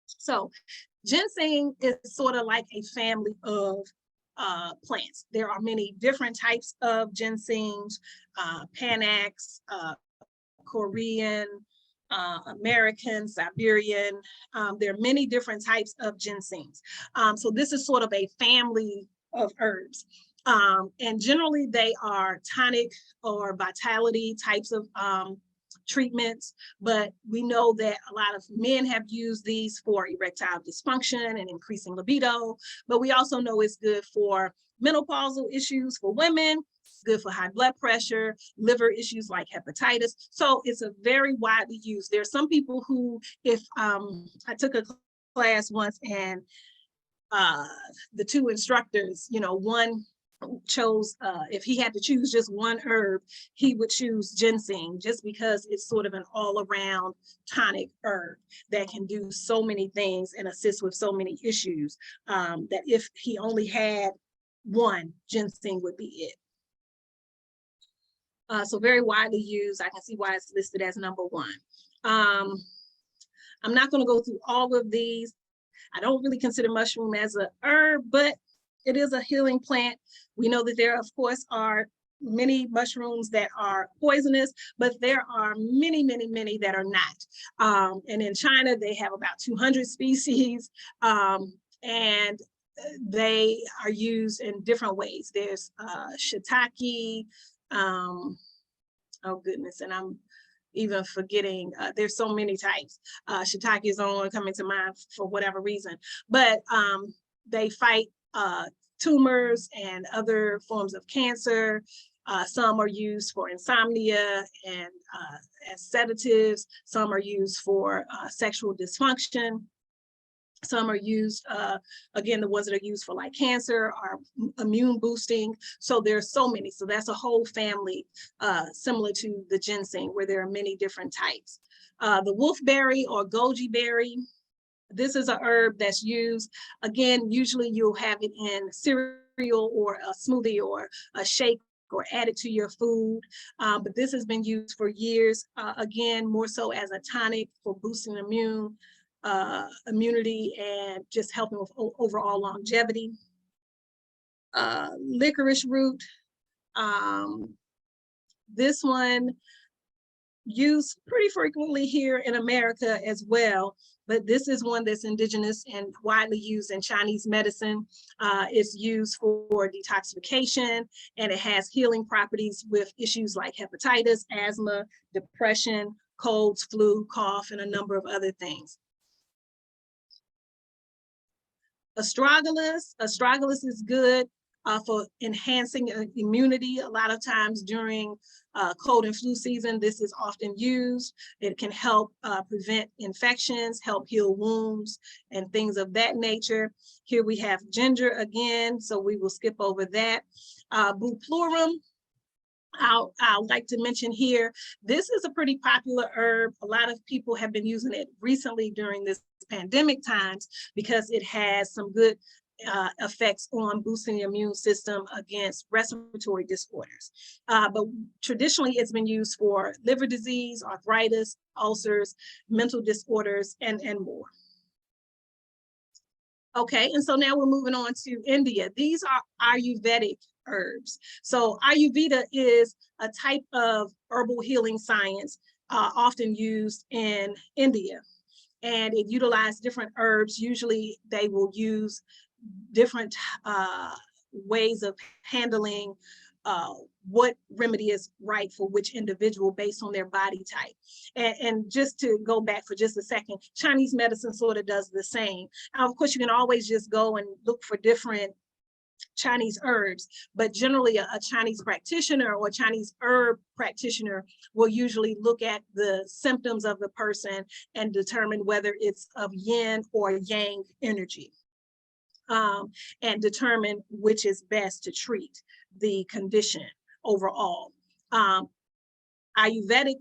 So ginseng is sort of like a family of plants. There are many different types of ginsengs, Panax, Korean, American, Siberian. There are many different types of ginsengs. So this is sort of a family of herbs. And generally they are tonic or vitality types of treatments, but we know that a lot of men have used these for erectile dysfunction and increasing libido, but we also know it's good for menopausal issues for women, it's good for high blood pressure, liver issues like hepatitis. So it's a very widely used. There are some people who, if I took a class once and the two instructors, you know, one chose, if he had to choose just one herb, he would choose ginseng, just because it's sort of an all-around tonic herb that can do so many things and assist with so many issues, that if he only had one, ginseng would be it. So very widely used. I can see why it's listed as number one. I'm not going to go through all of these. I don't really consider mushroom as a herb, but it is a healing plant. We know that there, of course, are many mushrooms that are poisonous, but there are many, many, many that are not. And in China, they have about 200 species, and they are used in different ways. There's shiitake, oh goodness, and I'm even forgetting, there's so many types. Shiitake is the only one coming to mind for whatever reason, but they fight tumors and other forms of cancer. Some are used for insomnia and as sedatives. Some are used for sexual dysfunction. Some are used, again, the ones that are used for like cancer are immune boosting. So there's so many. So that's a whole family similar to the ginseng, where there are many different types. The wolfberry or goji berry, this is a herb that's used, again, usually you'll have it in cereal or a smoothie or a shake or add it to your food. But this has been used for years, again, more so as a tonic for boosting immunity and just helping with overall longevity. Licorice root, this one used pretty frequently here in America as well, but this is one that's indigenous and widely used in Chinese medicine. It's used for detoxification, and it has healing properties with issues like hepatitis, asthma, depression, colds, flu, cough, and a number of other things. Astragalus is good for enhancing immunity. A lot of times during cold and flu season, this is often used. It can help prevent infections, help heal wounds, and things of that nature. Here we have ginger again, so we will skip over that. Bupleurum, I'll like to mention here, this is a pretty popular herb. A lot of people have been using it recently during this pandemic times because it has some good effects on boosting the immune system against respiratory disorders. But traditionally it's been used for liver disease, arthritis, ulcers, mental disorders, and more. Okay, and so now we're moving on to India. These are Ayurvedic herbs. So Ayurveda is a type of herbal healing science often used in India. And it utilizes different herbs. Usually they will use different ways of handling what remedy is right for which individual based on their body type. And just to go back for just a second, Chinese medicine sort of does the same. Now, of course, you can always just go and look for different Chinese herbs, but generally a Chinese practitioner or Chinese herb practitioner will usually look at the symptoms of the person and determine whether it's of yin or yang energy. And determine which is best to treat the condition overall. Ayurvedic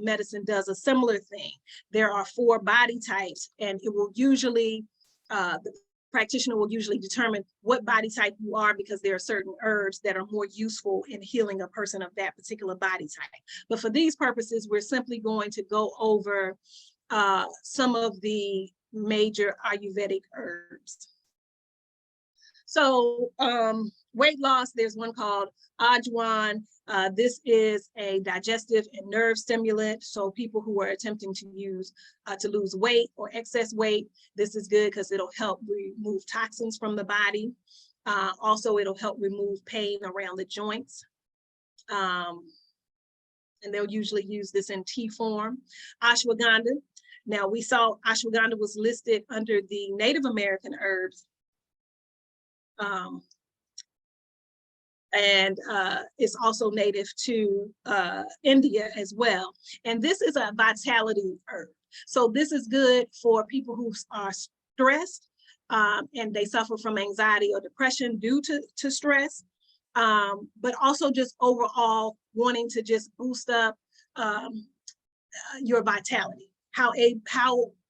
medicine does a similar thing. There are 4 body types, and it will usually, the practitioner will usually determine what body type you are because there are certain herbs that are more useful in healing a person of that particular body type. But for these purposes, we're simply going to go over some of the major Ayurvedic herbs. So weight loss, there's one called Ajwan. This is a digestive and nerve stimulant. So people who are attempting to lose weight or excess weight, this is good because it'll help remove toxins from the body. Also, it'll help remove pain around the joints. And they'll usually use this in tea form. Ashwagandha. Now we saw ashwagandha was listed under the Native American herbs. And it's also native to India as well. And this is a vitality herb. So this is good for people who are stressed and they suffer from anxiety or depression due to stress, but also just overall wanting to just boost up your vitality, how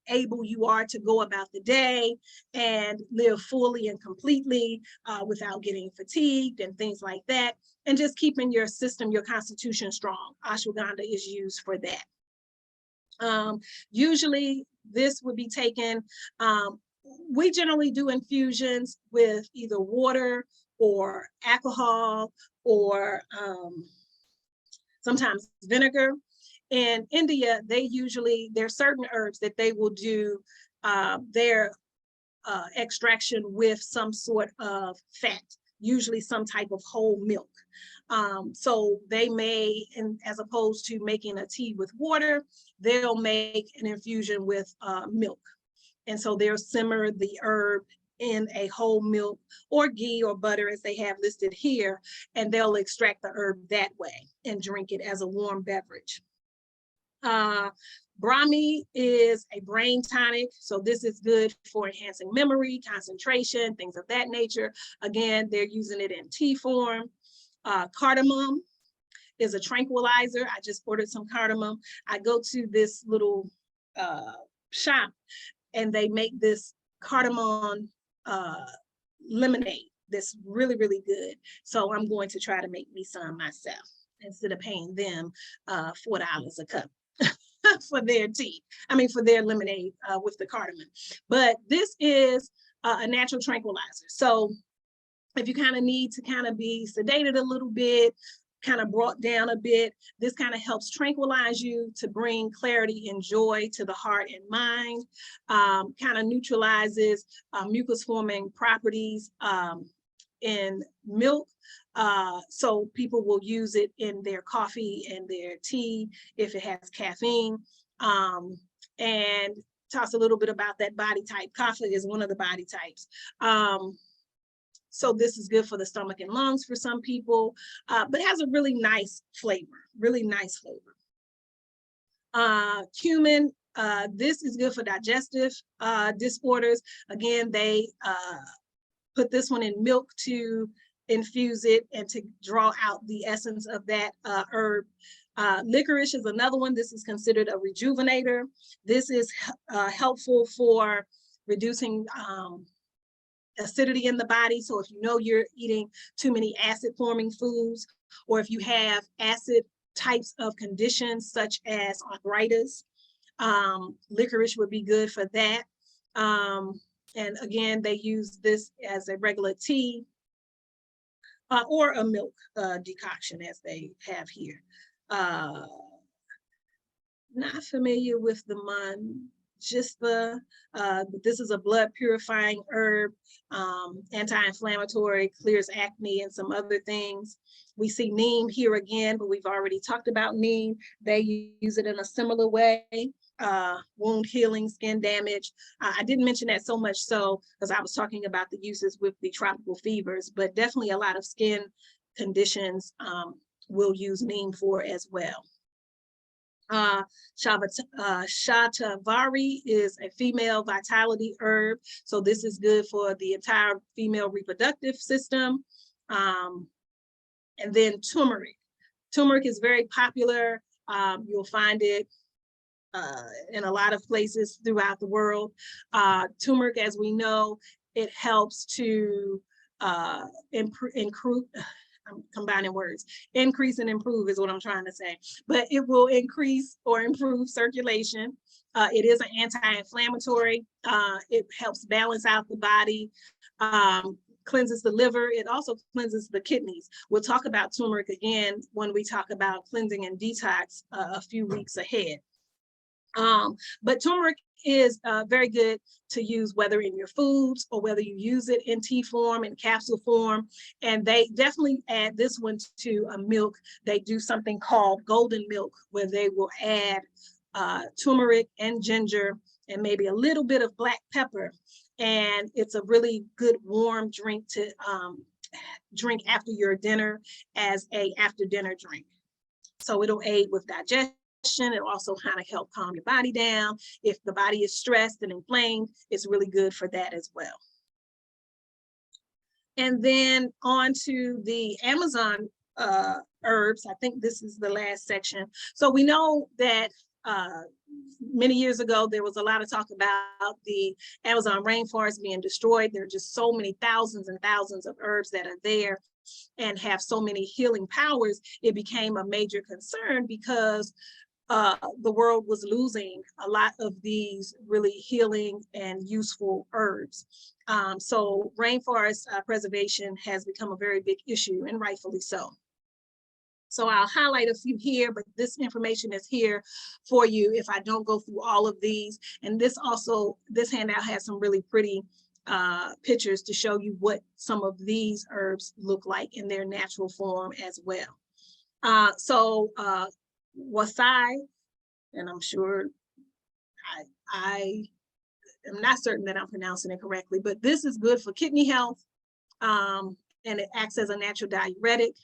able you are to go about the day and live fully and completely without getting fatigued and things like that, and just keeping your system, your constitution strong. Ashwagandha is used for that. Usually this would be taken, we generally do infusions with either water or alcohol or sometimes vinegar. In India, there's certain herbs that they will do their extraction with some sort of fat, usually some type of whole milk. So they may, and as opposed to making a tea with water, they'll make an infusion with milk. And so they'll simmer the herb in a whole milk or ghee or butter as they have listed here, and they'll extract the herb that way and drink it as a warm beverage. Brahmi is a brain tonic, so this is good for enhancing memory, concentration, things of that nature. Again, they're using it in tea form. Cardamom is a tranquilizer. I just ordered some cardamom. I go to this little shop and they make this cardamom lemonade that's really, really good. So I'm going to try to make me some myself instead of paying them $4 a cup. For their tea, for their lemonade with the cardamom. But this is a natural tranquilizer. So if you kind of need to kind of be sedated a little bit, kind of brought down a bit, this kind of helps tranquilize you to bring clarity and joy to the heart and mind, kind of neutralizes mucus forming properties in milk. So people will use it in their coffee and their tea if it has caffeine. And talks a little bit about that body type. Kapha is one of the body types. So this is good for the stomach and lungs for some people, but has a really nice flavor, Cumin, this is good for digestive disorders. Again, they put this one in milk to infuse it and to draw out the essence of that herb. Licorice is another one. This is considered a rejuvenator. This is helpful for reducing acidity in the body. So if you know you're eating too many acid forming foods, or if you have acid types of conditions such as arthritis, licorice would be good for that. And again, they use this as a regular tea or a milk decoction as they have here. Not familiar with the manjista, but this is a blood purifying herb, anti-inflammatory, clears acne and some other things. We see neem here again, but we've already talked about neem. They use it in a similar way. Wound healing, skin damage. I didn't mention that so much so because I was talking about the uses with the tropical fevers, but definitely a lot of skin conditions will use neem for as well. Shatavari is a female vitality herb. So this is good for the entire female reproductive system. And then turmeric. Turmeric is very popular. You'll find it in a lot of places throughout the world. Turmeric, as we know, it helps to improve, I'm combining words, increase and improve is what I'm trying to say, but it will increase or improve circulation. It is an anti-inflammatory. It helps balance out the body, cleanses the liver. It also cleanses the kidneys. We'll talk about turmeric again when we talk about cleansing and detox a few weeks ahead. But turmeric is very good to use whether in your foods or whether you use it in tea form, in capsule form. And they definitely add this one to a milk. They do something called golden milk where they will add turmeric and ginger and maybe a little bit of black pepper. And it's a really good warm drink to drink after your dinner as a after dinner drink. So it'll aid with digestion. It'll also kind of help calm your body down. If the body is stressed and inflamed, it's really good for that as well. And then on to the Amazon herbs. I think this is the last section. So we know that many years ago, there was a lot of talk about the Amazon rainforest being destroyed. There are just so many thousands and thousands of herbs that are there and have so many healing powers. It became a major concern because the world was losing a lot of these really healing and useful herbs. So rainforest preservation has become a very big issue, and rightfully so. So I'll highlight a few here, but this information is here for you if I don't go through all of these. And this handout has some really pretty pictures to show you what some of these herbs look like in their natural form as well. Wasai, and I'm sure I am not certain that I'm pronouncing it correctly, but this is good for kidney health, and it acts as a natural diuretic.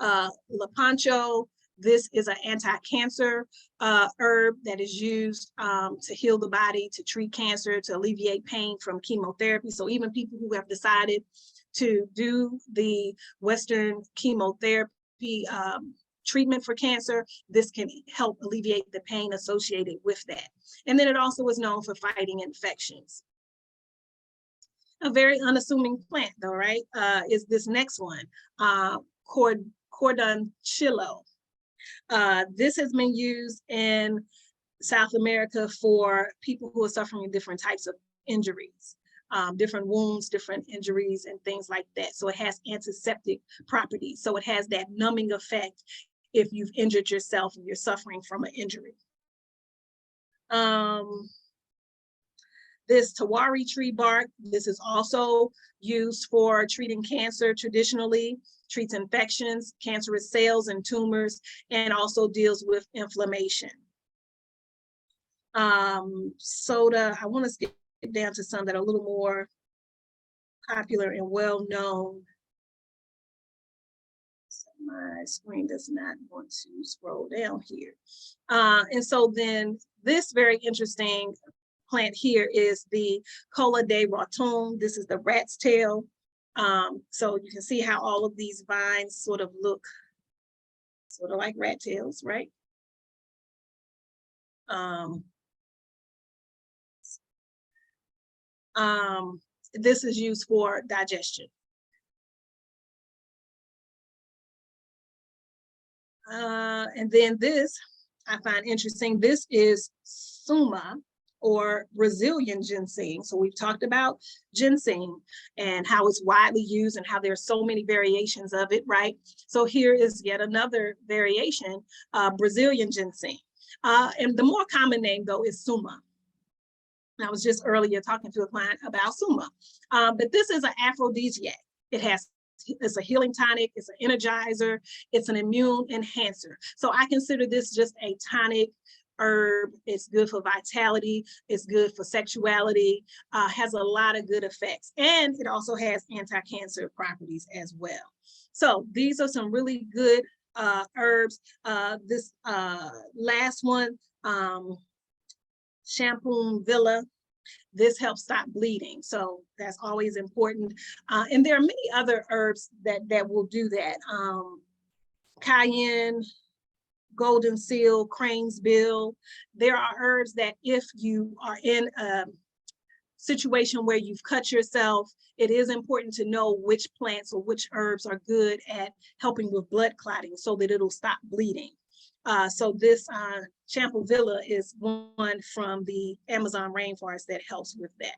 Lepancho, this is an anti-cancer herb that is used to heal the body, to treat cancer, to alleviate pain from chemotherapy. So even people who have decided to do the Western chemotherapy treatment for cancer, this can help alleviate the pain associated with that. And then it also is known for fighting infections. A very unassuming plant though, right, is this next one, Cordoncillo. This has been used in South America for people who are suffering different types of injuries, different wounds, different injuries and things like that. So it has antiseptic properties. So it has that numbing effect if you've injured yourself and you're suffering from an injury. This Tawari tree bark, this is also used for treating cancer traditionally, treats infections, cancerous cells and tumors, and also deals with inflammation. Soda, I want to skip down to some that are a little more popular and well-known. My screen does not want to scroll down here. And so then this very interesting plant here is the Cola de Rotum. This is the rat's tail. So you can see how all of these vines sort of look sort of like rat tails, right? This is used for digestion. And then this I find interesting. This is Suma, or Brazilian ginseng. So we've talked about ginseng and how it's widely used and how there's so many variations of it, right? So here is yet another variation, Brazilian ginseng. And the more common name though is Suma. I was just earlier talking to a client about Suma, but this is an aphrodisiac. It's a healing tonic, it's an energizer, it's an immune enhancer. So I consider this just a tonic herb. It's good for vitality, it's good for sexuality, has a lot of good effects, and it also has anti-cancer properties as well. So these are some really good herbs. This last one, Shampoo Villa, this helps stop bleeding. So that's always important. And there are many other herbs that will do that. Cayenne, golden seal, crane's bill. There are herbs that if you are in a situation where you've cut yourself, it is important to know which plants or which herbs are good at helping with blood clotting so that it'll stop bleeding. So this Shampoo Villa is one from the Amazon rainforest that helps with that.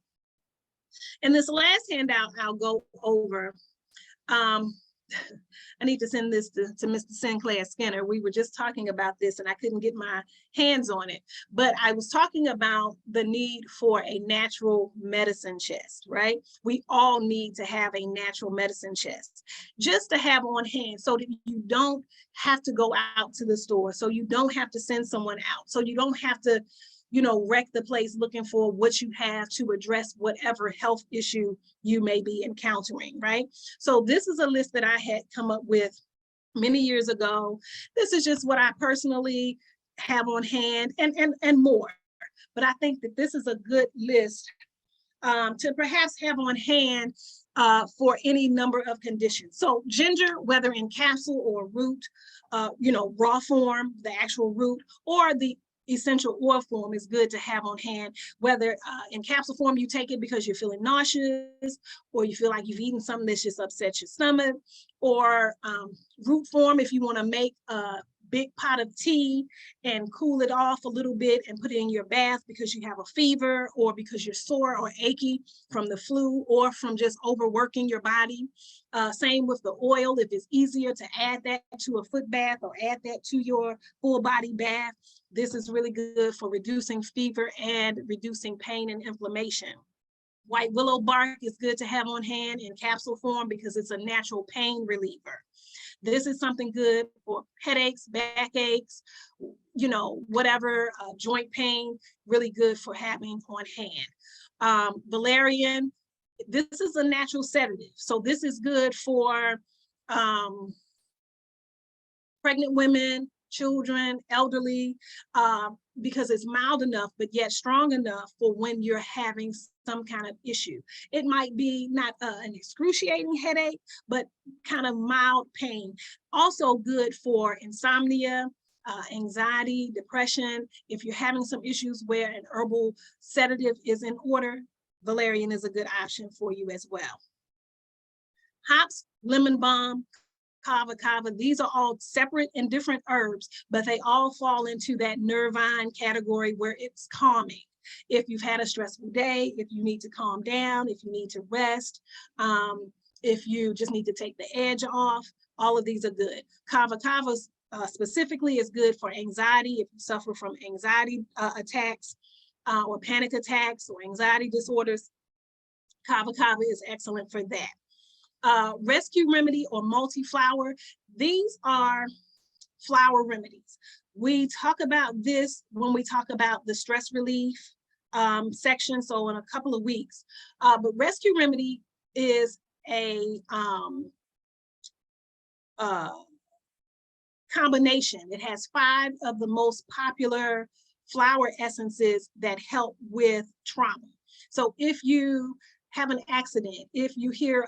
And this last handout I'll go over. I need to send this to Mr. Sinclair Skinner. We were just talking about this and I couldn't get my hands on it, but I was talking about the need for a natural medicine chest, right? We all need to have a natural medicine chest just to have on hand so that you don't have to go out to the store, so you don't have to send someone out, so you don't have to, you know, wreck the place looking for what you have to address whatever health issue you may be encountering, right? So this is a list that I had come up with many years ago. This is just what I personally have on hand and more. But I think that this is a good list to perhaps have on hand for any number of conditions. So ginger, whether in capsule or root, you know, raw form, the actual root, or the essential oil form is good to have on hand, whether in capsule form you take it because you're feeling nauseous or you feel like you've eaten something that's just upset your stomach, or root form if you want to make a big pot of tea and cool it off a little bit and put it in your bath because you have a fever or because you're sore or achy from the flu or from just overworking your body. Same with the oil. If it's easier to add that to a foot bath or add that to your full body bath, this is really good for reducing fever and reducing pain and inflammation. White willow bark is good to have on hand in capsule form because it's a natural pain reliever. This is something good for headaches, backaches, you know, whatever, joint pain, really good for having on hand. Valerian, this is a natural sedative. So this is good for pregnant women, children, elderly, because it's mild enough, but yet strong enough for when you're having some kind of issue. It might be not an excruciating headache, but kind of mild pain. Also good for insomnia, anxiety, depression. If you're having some issues where an herbal sedative is in order, valerian is a good option for you as well. Hops, lemon balm, kava kava, these are all separate and different herbs, but they all fall into that nervine category where it's calming. If you've had a stressful day, if you need to calm down, if you need to rest, if you just need to take the edge off, all of these are good. Kava kava specifically is good for anxiety. If you suffer from anxiety attacks or panic attacks or anxiety disorders, kava kava is excellent for that. Rescue remedy or multi-flower, these are flower remedies. We talk about this when we talk about the stress relief section, so in a couple of weeks. But rescue remedy is a combination. It has 5 of the most popular flower essences that help with trauma. So if you have an accident, if you hear,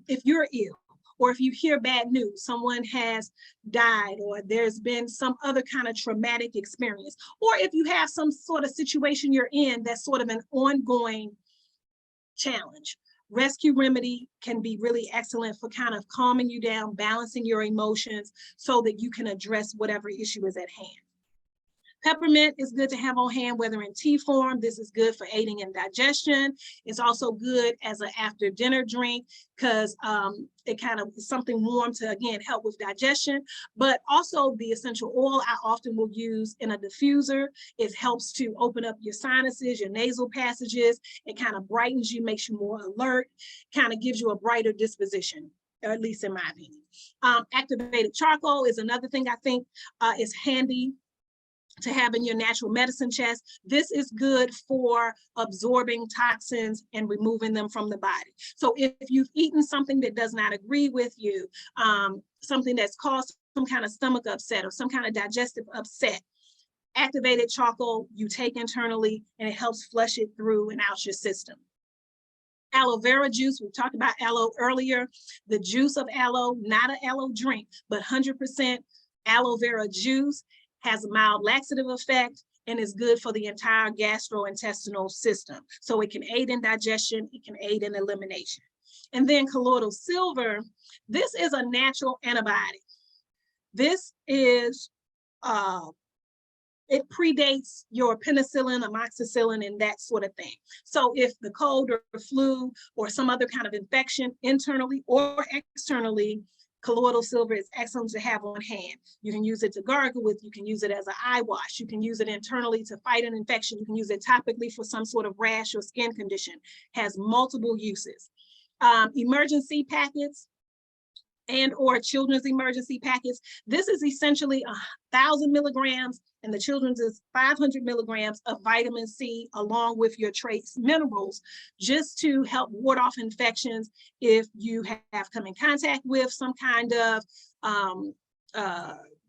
if you're ill, or if you hear bad news, someone has died, or there's been some other kind of traumatic experience, or if you have some sort of situation you're in that's sort of an ongoing challenge, Rescue Remedy can be really excellent for kind of calming you down, balancing your emotions so that you can address whatever issue is at hand. Peppermint is good to have on hand, whether in tea form. This is good for aiding in digestion. It's also good as an after dinner drink because it kind of is something warm to, again, help with digestion. But also the essential oil I often will use in a diffuser. It helps to open up your sinuses, your nasal passages. It kind of brightens you, makes you more alert, kind of gives you a brighter disposition, or at least in my opinion. Activated charcoal is another thing I think is handy to have in your natural medicine chest. This is good for absorbing toxins and removing them from the body. So if you've eaten something that does not agree with you, something that's caused some kind of stomach upset or some kind of digestive upset, activated charcoal you take internally and it helps flush it through and out your system. Aloe vera juice, we talked about aloe earlier. The juice of aloe, not an aloe drink, but 100% aloe vera juice, has a mild laxative effect and is good for the entire gastrointestinal system. So it can aid in digestion, it can aid in elimination. And then colloidal silver, this is a natural antibiotic. This is, it predates your penicillin, amoxicillin, and that sort of thing. So if the cold or the flu or some other kind of infection internally or externally, colloidal silver is excellent to have on hand. You can use it to gargle with, you can use it as an eye wash, you can use it internally to fight an infection, you can use it topically for some sort of rash or skin condition. Has multiple uses. Emergency packets and or children's emergency packets. This is essentially 1,000 milligrams and the children's is 500 milligrams of vitamin C along with your trace minerals, just to help ward off infections if you have come in contact with some kind of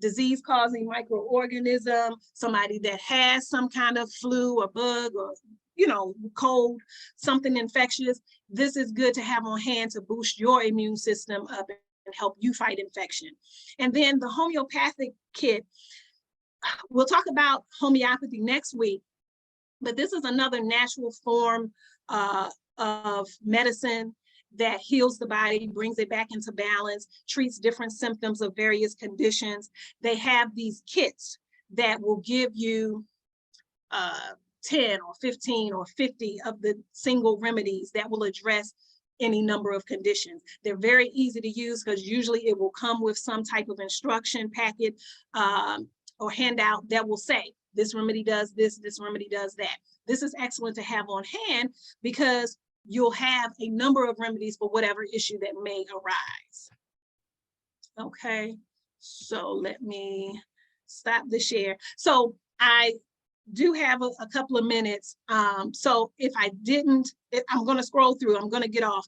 disease-causing microorganism, somebody that has some kind of flu or bug or cold, something infectious. This is good to have on hand to boost your immune system up and help you fight infection. And then the homeopathic kit, we'll talk about homeopathy next week, but this is another natural form of medicine that heals the body, brings it back into balance, treats different symptoms of various conditions. They have these kits that will give you 10 or 15 or 50 of the single remedies that will address any number of conditions. They're very easy to use because usually it will come with some type of instruction packet or handout that will say, this remedy does this, this remedy does that. This is excellent to have on hand because you'll have a number of remedies for whatever issue that may arise. Okay, so let me stop the share. So I do have a couple of minutes. So if I didn't, I'm going to scroll through, I'm going to get off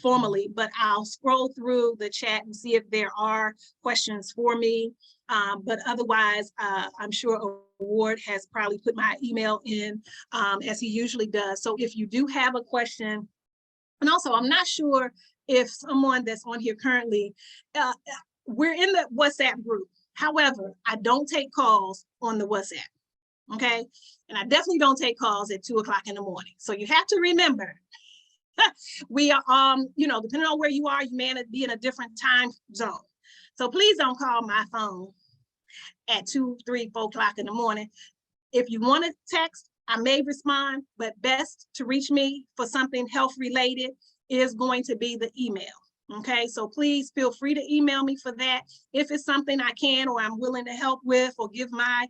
formally, but I'll scroll through the chat and see if there are questions for me. But otherwise, I'm sure Award has probably put my email in as he usually does. So if you do have a question, and also I'm not sure if someone that's on here currently, we're in the WhatsApp group. However, I don't take calls on the WhatsApp. Okay, and I definitely don't take calls at 2 o'clock in the morning. So you have to remember, we are, depending on where you are, you may be in a different time zone. So please don't call my phone at 2, 3, 4 o'clock in the morning. If you want to text, I may respond, but best to reach me for something health related is going to be the email. Okay, so please feel free to email me for that. If it's something I can or I'm willing to help with or give my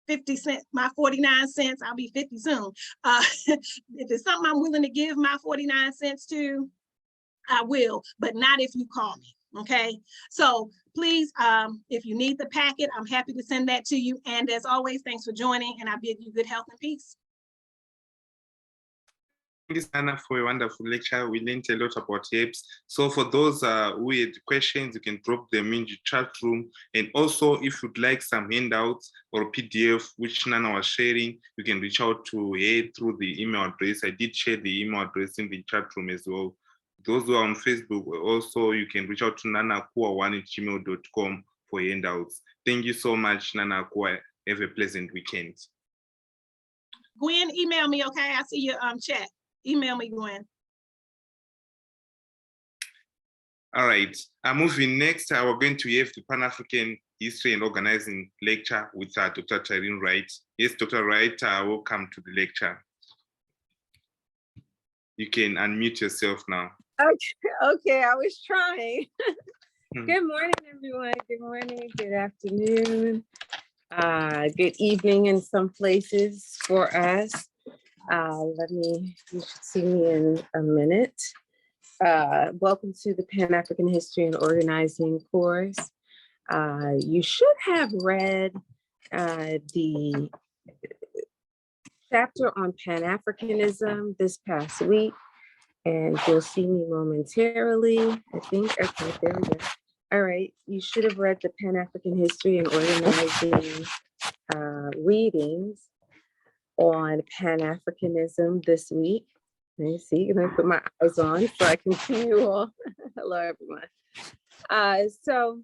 50 cents, my 49 cents, I'll be 50 soon. If it's something I'm willing to give my 49 cents to, I will, but not if you call me, okay? So please, if you need the packet, I'm happy to send that to you. And as always, thanks for joining, and I bid you good health and peace. Thank you, Sana, for a wonderful lecture. We learned a lot about herbs. So for those who had questions, you can drop them in the chat room. And also, if you'd like some handouts or PDF, which Nana was sharing, you can reach out to her through the email address. I did share the email address in the chat room as well. Those who are on Facebook, also, you can reach out to nanakua1@gmail.com for handouts. Thank you so much, Nana Akua. Have a pleasant weekend. Gwen, email me, okay? I see your chat. Email me, Gwen. All right, moving next, we're going to have the Pan-African History and Organizing lecture with Dr. Tyreen Wright. Yes, Dr. Wright, welcome to the lecture. You can unmute yourself now. Okay, I was trying. Good morning, everyone. Good morning, good afternoon, good evening in some places for us. You should see me in a minute. Welcome to the Pan-African History and Organizing course. You should have read the chapter on Pan-Africanism this past week, and you'll see me momentarily. I think, okay, there we go. All right, you should have read the Pan-African History and Organizing readings on Pan-Africanism this week. Let me see, I'm gonna put my eyes on so I can see you all. Hello, everyone. So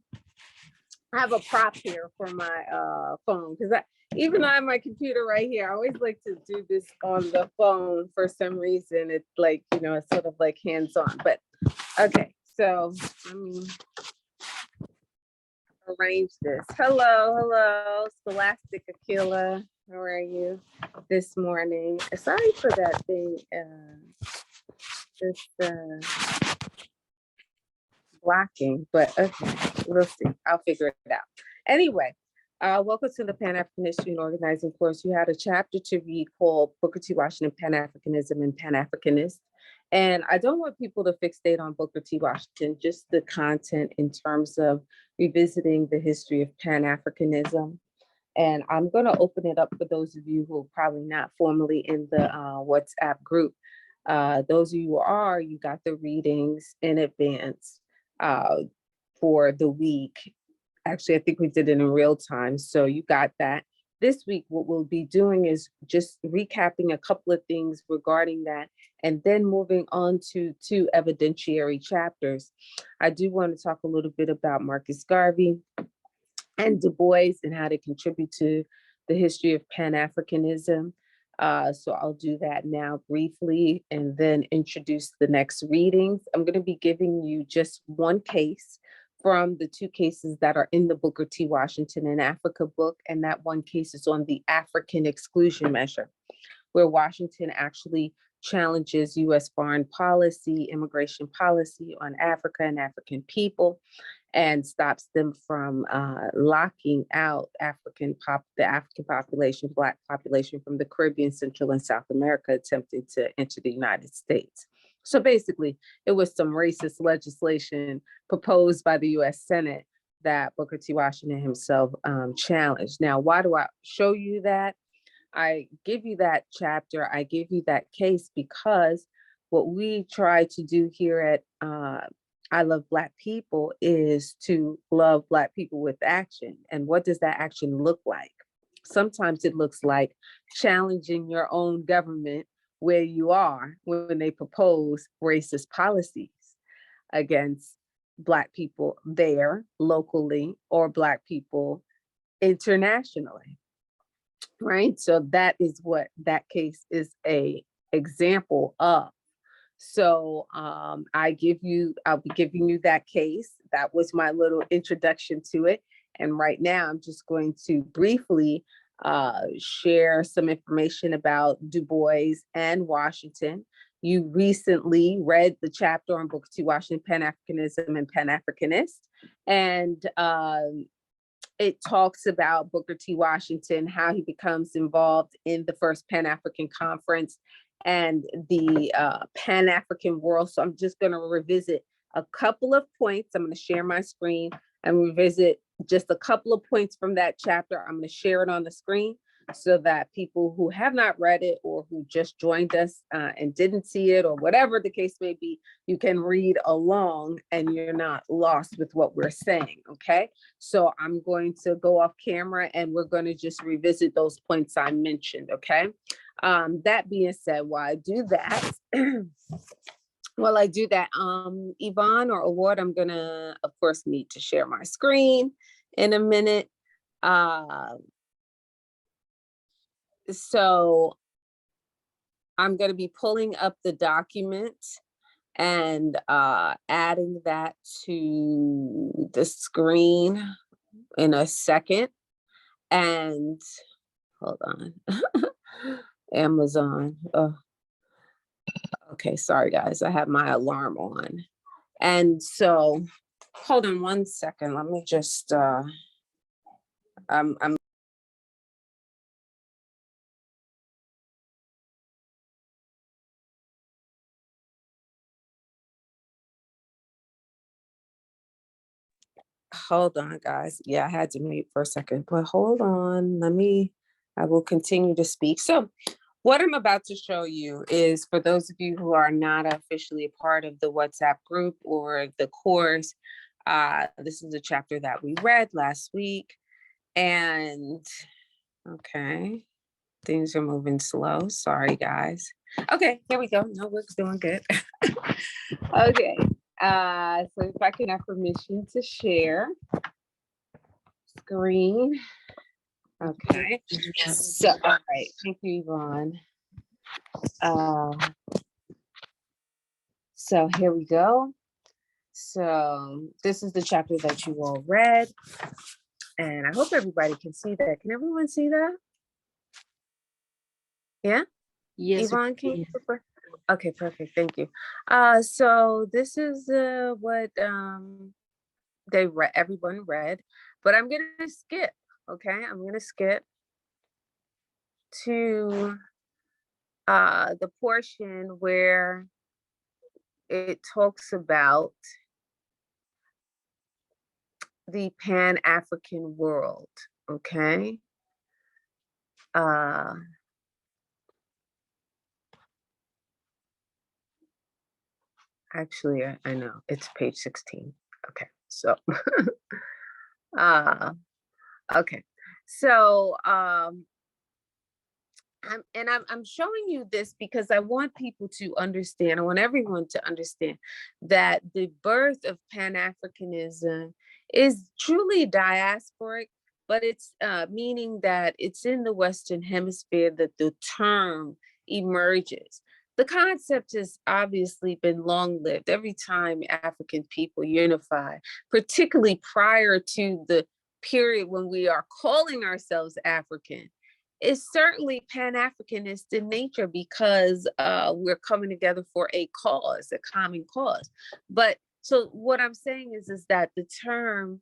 I have a prop here for my phone, because even though I have my computer right here, I always like to do this on the phone for some reason. It's like, you know, it's sort of like hands-on, but okay, so let me arrange this. Hello, Scholastic Aquila. How are you this morning? Sorry for that thing, blocking, but okay, we'll see. I'll figure it out. Anyway, welcome to the Pan-African History and Organizing course. You had a chapter to read called Booker T. Washington, Pan-Africanism and Pan-Africanist. And I don't want people to fixate on Booker T. Washington, just the content in terms of revisiting the history of Pan-Africanism. And I'm going to open it up for those of you who are probably not formally in the WhatsApp group. Those of you who are, you got the readings in advance for the week. Actually, I think we did it in real time, so you got that. This week, what we'll be doing is just recapping a couple of things regarding that, and then moving on to two evidentiary chapters. I do want to talk a little bit about Marcus Garvey and Du Bois and how they contribute to the history of Pan-Africanism. So I'll do that now briefly and then introduce the next readings. I'm going to be giving you just one case from the two cases that are in the Booker T. Washington in Africa book. And that one case is on the African exclusion measure, where Washington actually challenges US foreign policy, immigration policy on Africa and African people, and stops them from locking out the African population, Black population from the Caribbean, Central and South America, attempting to enter the United States. So basically, it was some racist legislation proposed by the US Senate that Booker T. Washington himself challenged. Now, why do I show you that? I give you that chapter, I give you that case because what we try to do here at I Love Black People is to love Black people with action. And what does that action look like? Sometimes it looks like challenging your own government where you are when they propose racist policies against Black people there locally or Black people internationally, right? So that is what that case is a example of. So I'll be giving you that case. That was my little introduction to it. And right now I'm just going to briefly share some information about Du Bois and Washington. You recently read the chapter on Booker T. Washington, Pan-Africanism and Pan-Africanist. And it talks about Booker T. Washington, how he becomes involved in the first Pan-African Conference and the Pan-African world. So I'm just going to revisit a couple of points. I'm going to share my screen and revisit just a couple of points from that chapter. I'm going to share it on the screen so that people who have not read it or who just joined us and didn't see it or whatever the case may be, you can read along and you're not lost with what we're saying, okay? So I'm going to go off camera and we're going to just revisit those points I mentioned, okay? That being said, while I do that, Yvonne or Award, I'm gonna, of course, need to share my screen in a minute. So I'm going to be pulling up the document and adding that to the screen in a second. And hold on, Amazon. Oh, okay, sorry guys, I have my alarm on. And so, hold on one second. Let me just, I'm hold on, guys. Yeah, I had to mute for a second, but hold on. I will continue to speak. So what I'm about to show you is, for those of you who are not officially a part of the WhatsApp group or the course, this is a chapter that we read last week. And okay, things are moving slow. Sorry, guys. Okay, here we go. No, we're doing good. Okay. So if I can have permission to share screen. Okay. So, all right. Thank you, Yvonne. So here we go. So this is the chapter that you all read. And I hope everybody can see that. Can everyone see that? Yeah? Yes. Yvonne, can you? Okay, perfect. Thank you. So this is what everyone read, but I'm gonna skip. Okay, I'm gonna skip to the portion where it talks about the Pan-African world. Okay. Actually, I know it's page 16. Okay, so okay, so I'm showing you this because I want people to understand, I want everyone to understand that the birth of Pan-Africanism is truly diasporic, but it's meaning that it's in the Western Hemisphere that the term emerges. The concept has obviously been long-lived. Every time African people unify, particularly prior to the period when we are calling ourselves African, is certainly Pan-Africanist in nature because we're coming together for a cause, a common cause. But so what I'm saying is that the term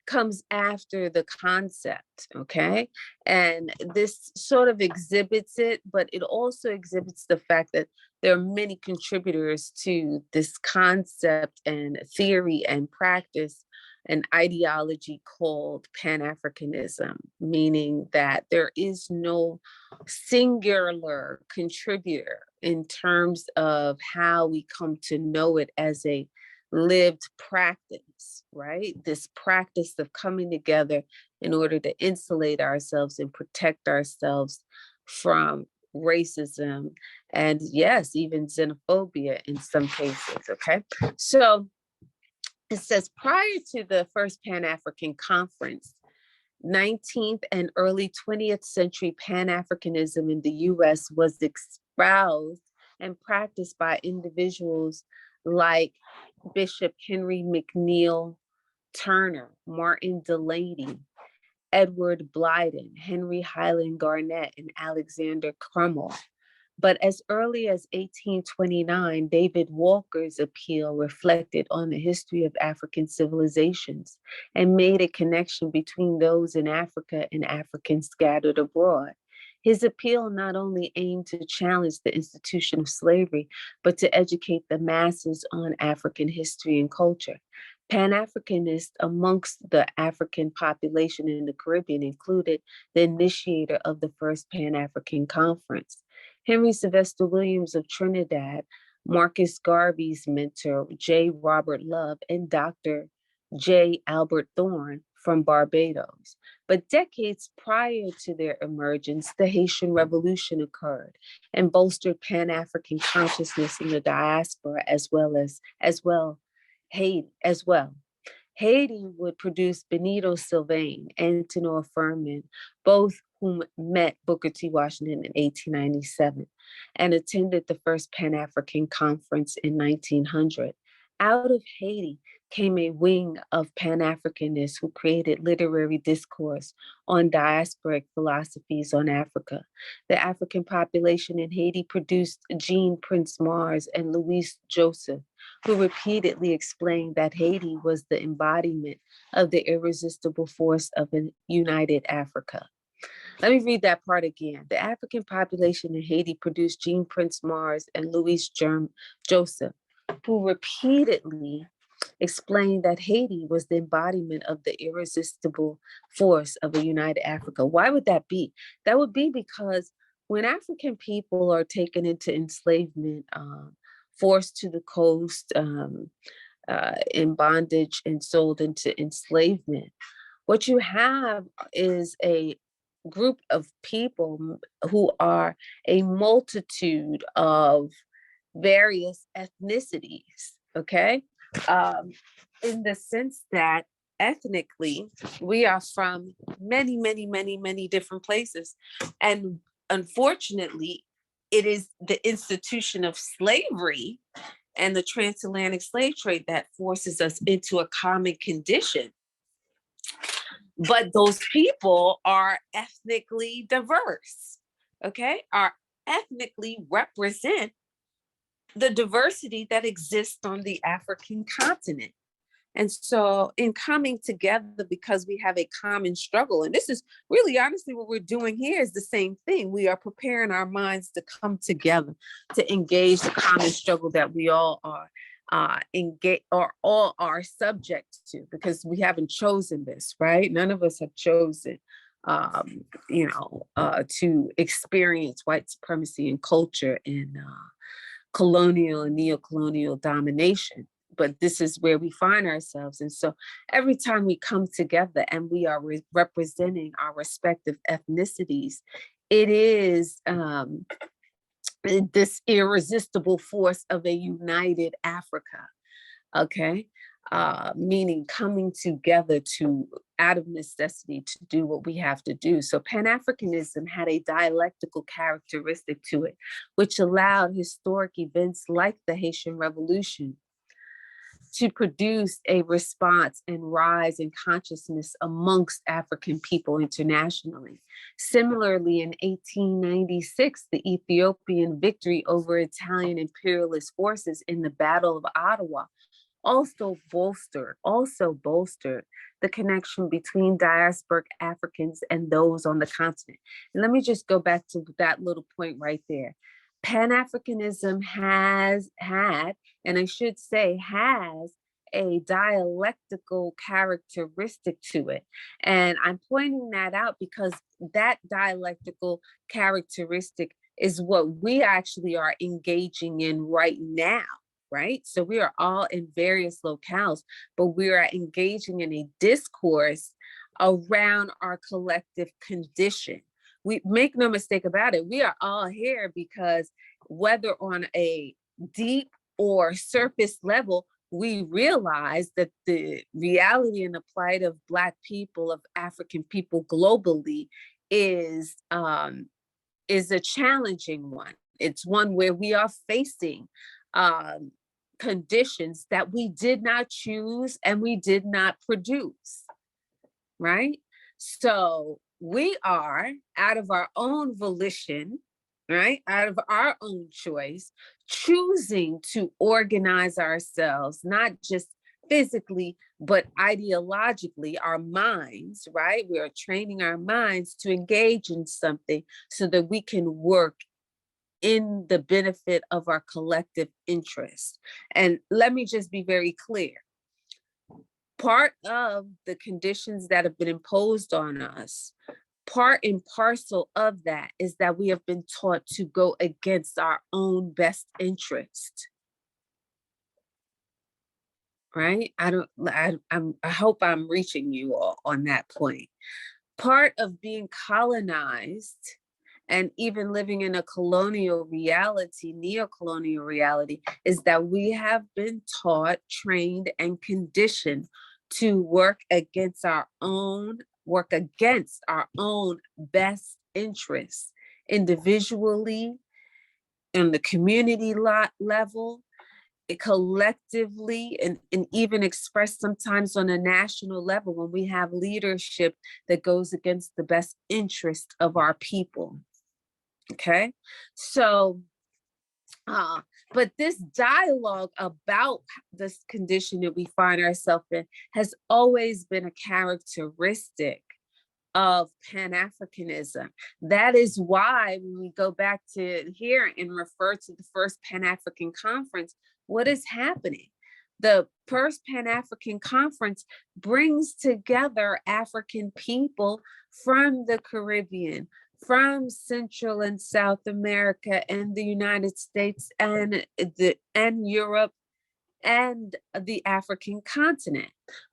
comes after the concept, okay? And this sort of exhibits it, but it also exhibits the fact that there are many contributors to this concept and theory and practice and ideology called Pan-Africanism, meaning that there is no singular contributor in terms of how we come to know it as a lived practice, right? This practice of coming together in order to insulate ourselves and protect ourselves from racism and, yes, even xenophobia in some cases, okay? So it says, prior to the first Pan-African Conference, 19th and early 20th century Pan-Africanism in the US was espoused and practiced by individuals like Bishop Henry McNeill Turner, Martin Delaney, Edward Blyden, Henry Highland Garnett, and Alexander Crummell. But as early as 1829, David Walker's appeal reflected on the history of African civilizations and made a connection between those in Africa and Africans scattered abroad. His appeal not only aimed to challenge the institution of slavery, but to educate the masses on African history and culture. Pan-Africanists amongst the African population in the Caribbean included the initiator of the first Pan-African Conference, Henry Sylvester Williams of Trinidad, Marcus Garvey's mentor, J. Robert Love, and Dr. J. Albert Thorne from Barbados. But decades prior to their emergence, the Haitian Revolution occurred and bolstered Pan-African consciousness in the diaspora as well. Haiti would produce Benito Sylvain and Tenor Furman, both whom met Booker T. Washington in 1897 and attended the first Pan-African Conference in 1900. Out of Haiti came a wing of Pan-Africanists who created literary discourse on diasporic philosophies on Africa. The African population in Haiti produced Jean Prince Mars and Louis Joseph, who repeatedly explained that Haiti was the embodiment of the irresistible force of a united Africa. Let me read that part again. The African population in Haiti produced Jean Prince Mars and Louis Joseph, who repeatedly explained that Haiti was the embodiment of the irresistible force of a united Africa. Why would that be? That would be because when African people are taken into enslavement, forced to the coast, in bondage and sold into enslavement, what you have is a group of people who are a multitude of various ethnicities, okay? In the sense that ethnically, we are from many different places. And unfortunately, it is the institution of slavery and the transatlantic slave trade that forces us into a common condition. But those people are ethnically diverse, okay? Are ethnically represent the diversity that exists on the African continent. And so in coming together, because we have a common struggle, and this is really honestly what we're doing here is the same thing. We are preparing our minds to come together, to engage the common struggle that we all are engage or all are subject to, because we haven't chosen this, right? None of us have chosen to experience white supremacy and culture and colonial and neo-colonial domination. But this is where we find ourselves. And so every time we come together and we are representing our respective ethnicities, it is this irresistible force of a united Africa, okay? Meaning coming together to, out of necessity, to do what we have to do. So Pan-Africanism had a dialectical characteristic to it, which allowed historic events like the Haitian Revolution to produce a response and rise in consciousness amongst African people internationally. Similarly, in 1896, the Ethiopian victory over Italian imperialist forces in the Battle of Ottawa also bolstered the connection between diasporic Africans and those on the continent. And let me just go back to that little point right there. Pan-Africanism has had, and I should say has, a dialectical characteristic to it. And I'm pointing that out because that dialectical characteristic is what we actually are engaging in right now, right? So we are all in various locales, but we are engaging in a discourse around our collective condition. We make no mistake about it. We are all here because whether on a deep or surface level, we realize that the reality and the plight of Black people, of African people globally is a challenging one. It's one where we are facing conditions that we did not choose and we did not produce, right? So we are, out of our own volition, right, out of our own choice, choosing to organize ourselves, not just physically, but ideologically, our minds, right? We are training our minds to engage in something so that we can work in the benefit of our collective interest. And let me just be very clear. Part of the conditions that have been imposed on us, part and parcel of that is that we have been taught to go against our own best interest. Right? I hope I'm reaching you all on that point. Part of being colonized and even living in a colonial reality, neo-colonial reality, is that we have been taught, trained, and conditioned to work against our own best interests, individually, in the community level, collectively, and even expressed sometimes on a national level when we have leadership that goes against the best interest of our people. Okay, so but this dialogue about this condition that we find ourselves in has always been a characteristic of Pan-Africanism. That is why when we go back to here and refer to the first Pan-African Conference, what is happening? The first Pan-African Conference brings together African people from the Caribbean, from Central and South America and the United States and Europe and the African continent,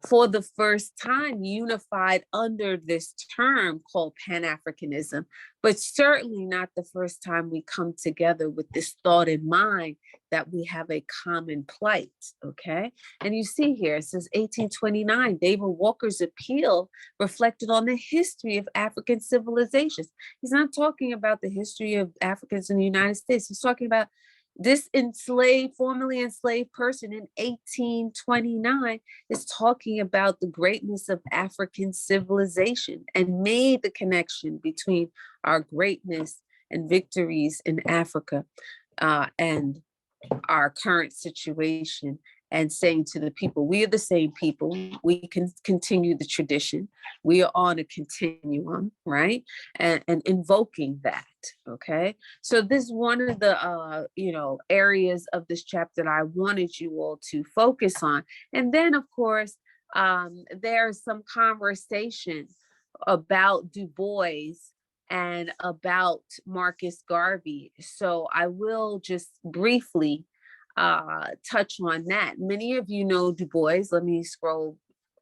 for the first time unified under this term called Pan-Africanism, but certainly not the first time we come together with this thought in mind that we have a common plight, okay? And you see here, it says 1829, David Walker's appeal reflected on the history of African civilizations. He's not talking about the history of Africans in the United States. He's talking about this formerly enslaved person in 1829 is talking about the greatness of African civilization and made the connection between our greatness and victories in Africa and our current situation, and saying to the people, we are the same people, we can continue the tradition, we are on a continuum, right? And invoking that, okay? So this is one of the, areas of this chapter that I wanted you all to focus on. And then of course, there's some conversation about Du Bois and about Marcus Garvey. So I will just briefly touch on that. Many of you know Du Bois. Let me scroll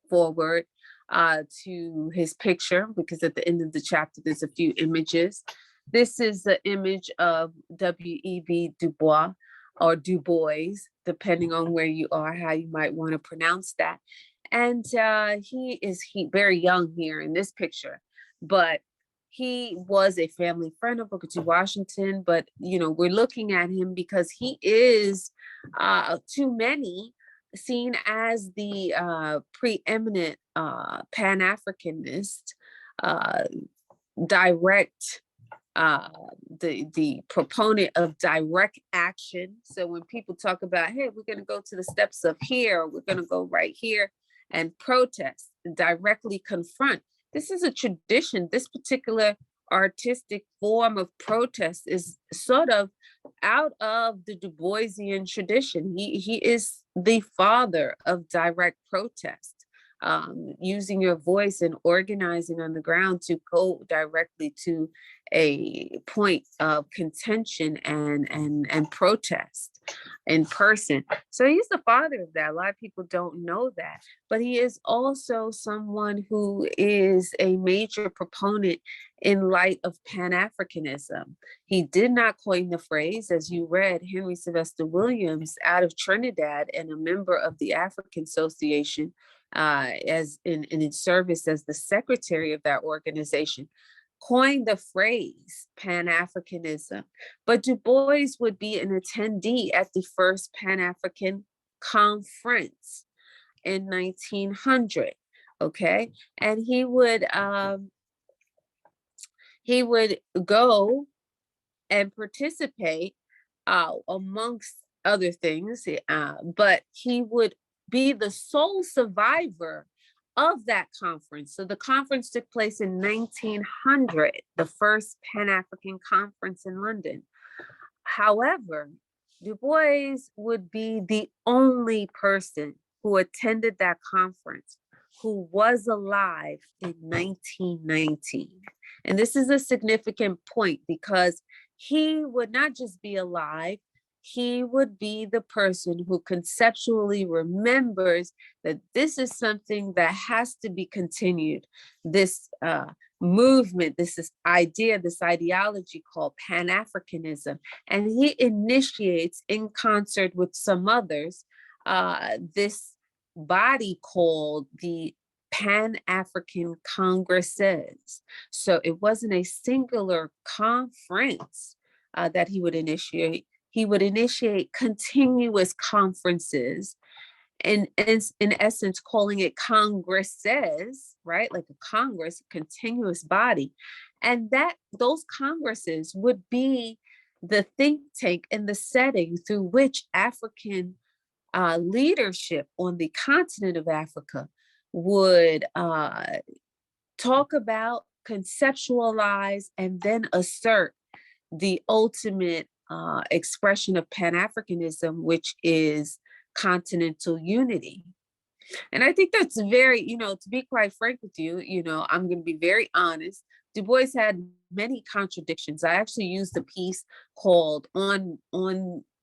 forward to his picture, because at the end of the chapter, there's a few images. This is the image of W.E.B. Du Bois, or Du Bois, depending on where you are, how you might want to pronounce that. And he is very young here in this picture, but he was a family friend of Booker T. Washington, but, we're looking at him because he is, to many, seen as the preeminent Pan-Africanist, the proponent of direct action. So when people talk about, hey, we're going to go to the steps of here, or we're going to go right here and protest, directly confront. This is a tradition. This particular artistic form of protest is sort of out of the Du Boisian tradition. He is the father of direct protest, using your voice and organizing on the ground to go directly to a point of contention and protest in person. So he's the father of that. A lot of people don't know that, but he is also someone who is a major proponent in light of Pan-Africanism. He did not coin the phrase, as you read, Henry Sylvester Williams, out of Trinidad and a member of the African Association, as in service as the secretary of that organization, coined the phrase Pan-Africanism. But Du Bois would be an attendee at the first Pan-African Conference in 1900, okay? And he would go and participate amongst other things, but he would be the sole survivor of that conference. So the conference took place in 1900, the first Pan-African Conference in London. However, Du Bois would be the only person who attended that conference, who was alive in 1919. And this is a significant point because he would not just be alive, he would be the person who conceptually remembers that this is something that has to be continued. This movement, this idea, this ideology called Pan-Africanism. And he initiates, in concert with some others, this body called the Pan-African Congresses. So it wasn't a singular conference that he would initiate. He would initiate continuous conferences, and in essence, calling it congresses, right? Like a congress, a continuous body. And that those congresses would be the think tank and the setting through which African leadership on the continent of Africa would talk about, conceptualize, and then assert the ultimate expression of Pan-Africanism, which is continental unity. And I think that's very, to be quite frank with you, I'm going to be very honest. Du Bois had many contradictions. I actually used a piece called On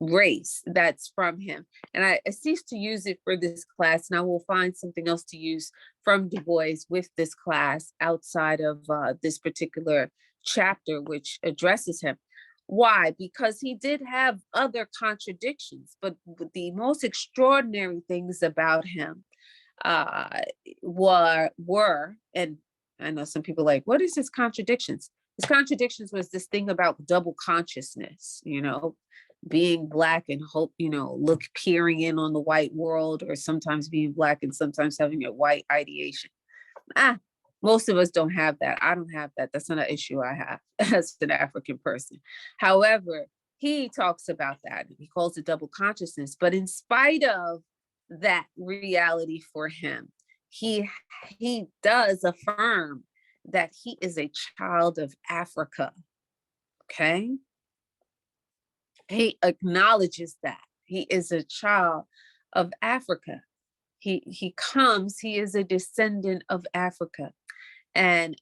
Race that's from him. And I ceased to use it for this class, and I will find something else to use from Du Bois with this class outside of this particular chapter, which addresses him. Why? Because he did have other contradictions, but the most extraordinary things about him were, and I know some people are like, what is his contradictions? His contradictions was this thing about double consciousness, being Black and hope, peering in on the white world, or sometimes being Black and sometimes having a white ideation. Most of us don't have that. I don't have that. That's not an issue I have as an African person. However, he talks about that. He calls it double consciousness. But in spite of that reality for him, he does affirm that he is a child of Africa. Okay? He acknowledges that he is a child of Africa. He is a descendant of Africa. And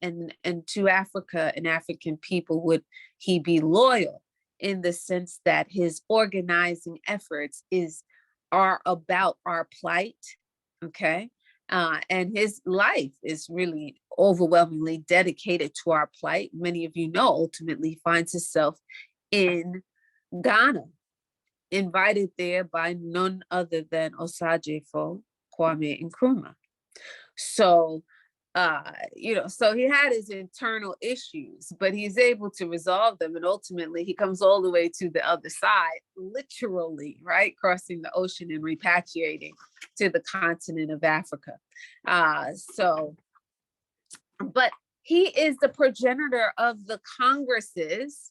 to Africa and African people would he be loyal, in the sense that his organizing efforts are about our plight, okay? And his life is really overwhelmingly dedicated to our plight. Many of you know, ultimately finds himself in Ghana, invited there by none other than Osagyefo, Kwame Nkrumah. So, so he had his internal issues, but he's able to resolve them. And ultimately he comes all the way to the other side, literally, right? Crossing the ocean and repatriating to the continent of Africa. But he is the progenitor of the congresses,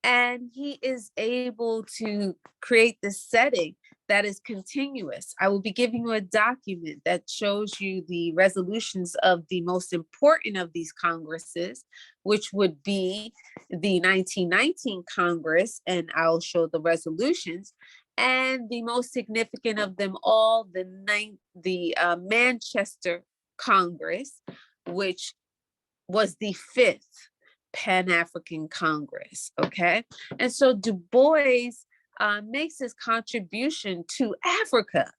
and he is able to create the setting that is continuous. I will be giving you a document that shows you the resolutions of the most important of these congresses, which would be the 1919 Congress, and I'll show the resolutions. And the most significant of them all, the Manchester Congress, which was the 5th Pan-African Congress, okay? And so Du Bois makes his contribution to Africa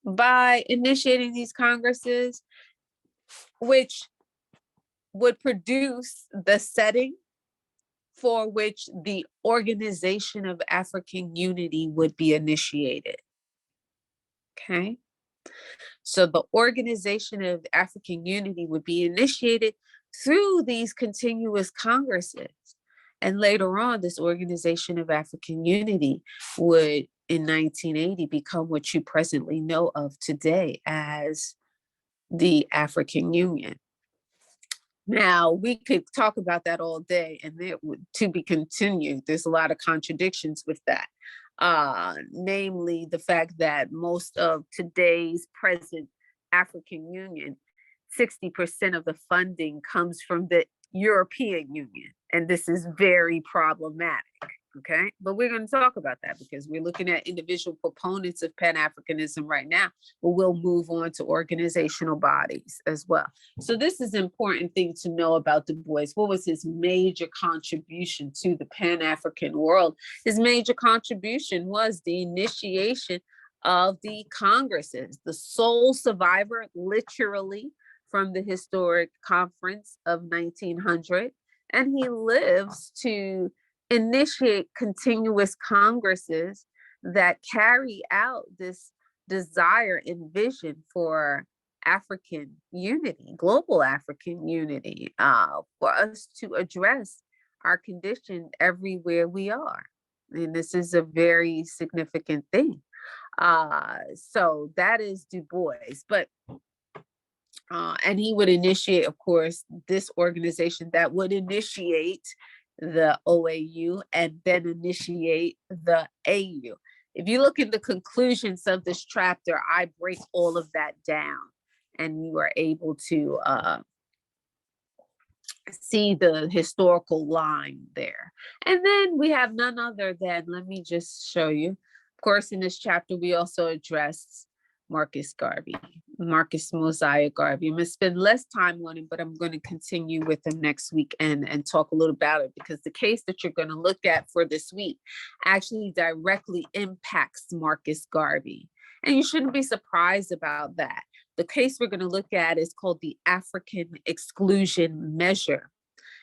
by initiating these congresses, which would produce the setting for which the Organization of African Unity would be initiated, okay? So the Organization of African Unity would be initiated through these continuous congresses. And later on, this Organization of African Unity would, in 1980, become what you presently know of today as the African Union. Now, we could talk about that all day, and it would to be continued. There's a lot of contradictions with that. Namely, the fact that most of today's present African Union, 60% of the funding comes from the European Union. And this is very problematic, Okay, but we're going to talk about that because we're looking at individual proponents of Pan-Africanism right now, but we'll move on to organizational bodies as well. So this is an important thing to know about Du Bois. What was his major contribution to the Pan-African world? His major contribution was the initiation of the Congresses, the sole survivor, literally, from the historic conference of 1900. And he lives to initiate continuous congresses that carry out this desire and vision for African unity, global African unity, for us to address our condition everywhere we are. And this is a very significant thing. So that is Du Bois, but and he would initiate, of course, this organization that would initiate the OAU and then initiate the AU. If you look at the conclusions of this chapter, I break all of that down and you are able to see the historical line there. And then we have none other than, let me just show you. Of course, in this chapter, we also addressed Marcus Garvey, Marcus Mosiah Garvey. I'm going to spend less time on him, but I'm going to continue with him next week and talk a little about it, because the case that you're going to look at for this week actually directly impacts Marcus Garvey. And you shouldn't be surprised about that. The case we're going to look at is called the African Exclusion Measure.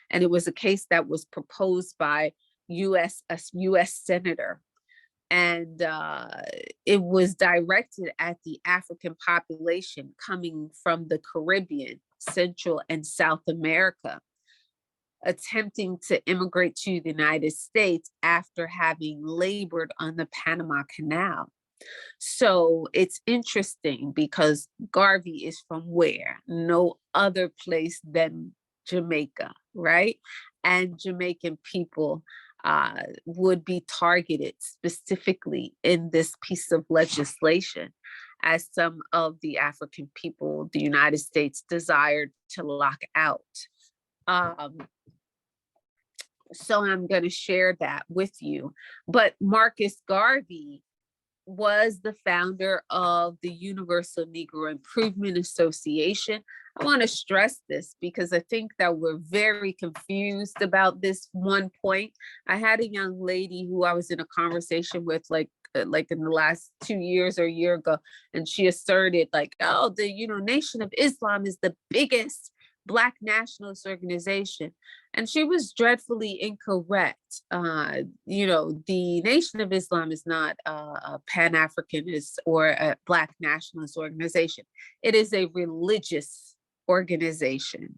And it was a case that was proposed by a US Senator. And it was directed at the African population coming from the Caribbean, Central and South America, attempting to immigrate to the United States after having labored on the Panama Canal. So it's interesting because Garvey is from where? No other place than Jamaica, right? And Jamaican people would be targeted specifically in this piece of legislation, as some of the African people the United States desired to lock out. So I'm going to share that with you. But Marcus Garvey was the founder of the Universal Negro Improvement Association. I want to stress this because I think that we're very confused about this one point. I had a young lady who I was in a conversation with like in the last 2 years or a year ago, and she asserted like, oh, the Nation of Islam is the biggest Black nationalist organization. And she was dreadfully incorrect. The Nation of Islam is not a Pan-Africanist or a Black nationalist organization. It is a religious organization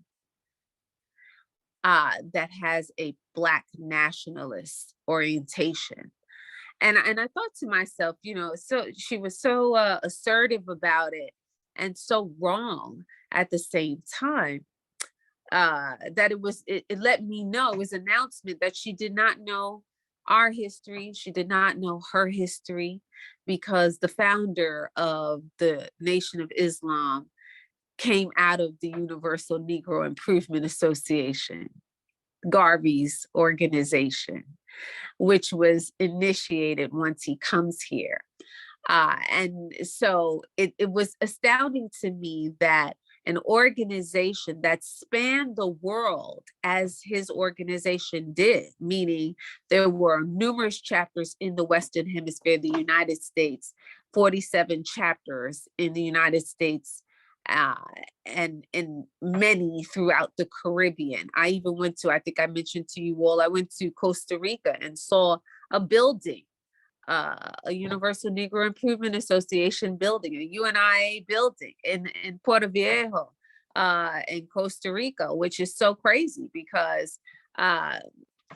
that has a Black nationalist orientation. And I thought to myself, so she was so assertive about it and so wrong at the same time. That it let me know, it was an announcement that she did not know our history. She did not know her history, because the founder of the Nation of Islam came out of the Universal Negro Improvement Association, Garvey's organization, which was initiated once he comes here. And so it was astounding to me that an organization that spanned the world as his organization did, meaning there were numerous chapters in the Western Hemisphere, the United States, 47 chapters in the United States, and many throughout the Caribbean. I even went to, I think I mentioned to you all, I went to Costa Rica and saw a building, a Universal Negro Improvement Association building, a UNIA building in Puerto Viejo, in Costa Rica, which is so crazy because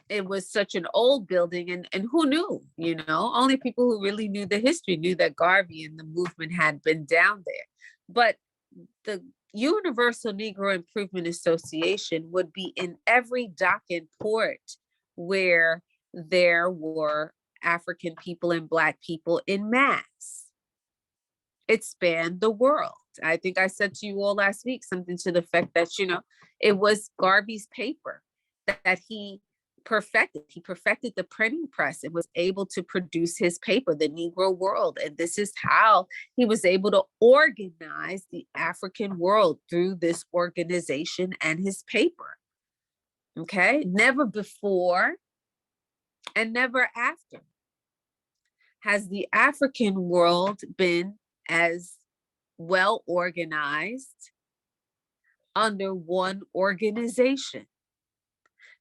it was such an old building, and who knew, only people who really knew the history knew that Garvey and the movement had been down there. But the Universal Negro Improvement Association would be in every dock and port where there were African people and Black people in mass. It spanned the world. I think I said to you all last week something to the effect that, it was Garvey's paper that he He perfected the printing press and was able to produce his paper, The Negro World. And this is how he was able to organize the African world, through this organization and his paper. Okay, never before and never after has the African world been as well organized under one organization.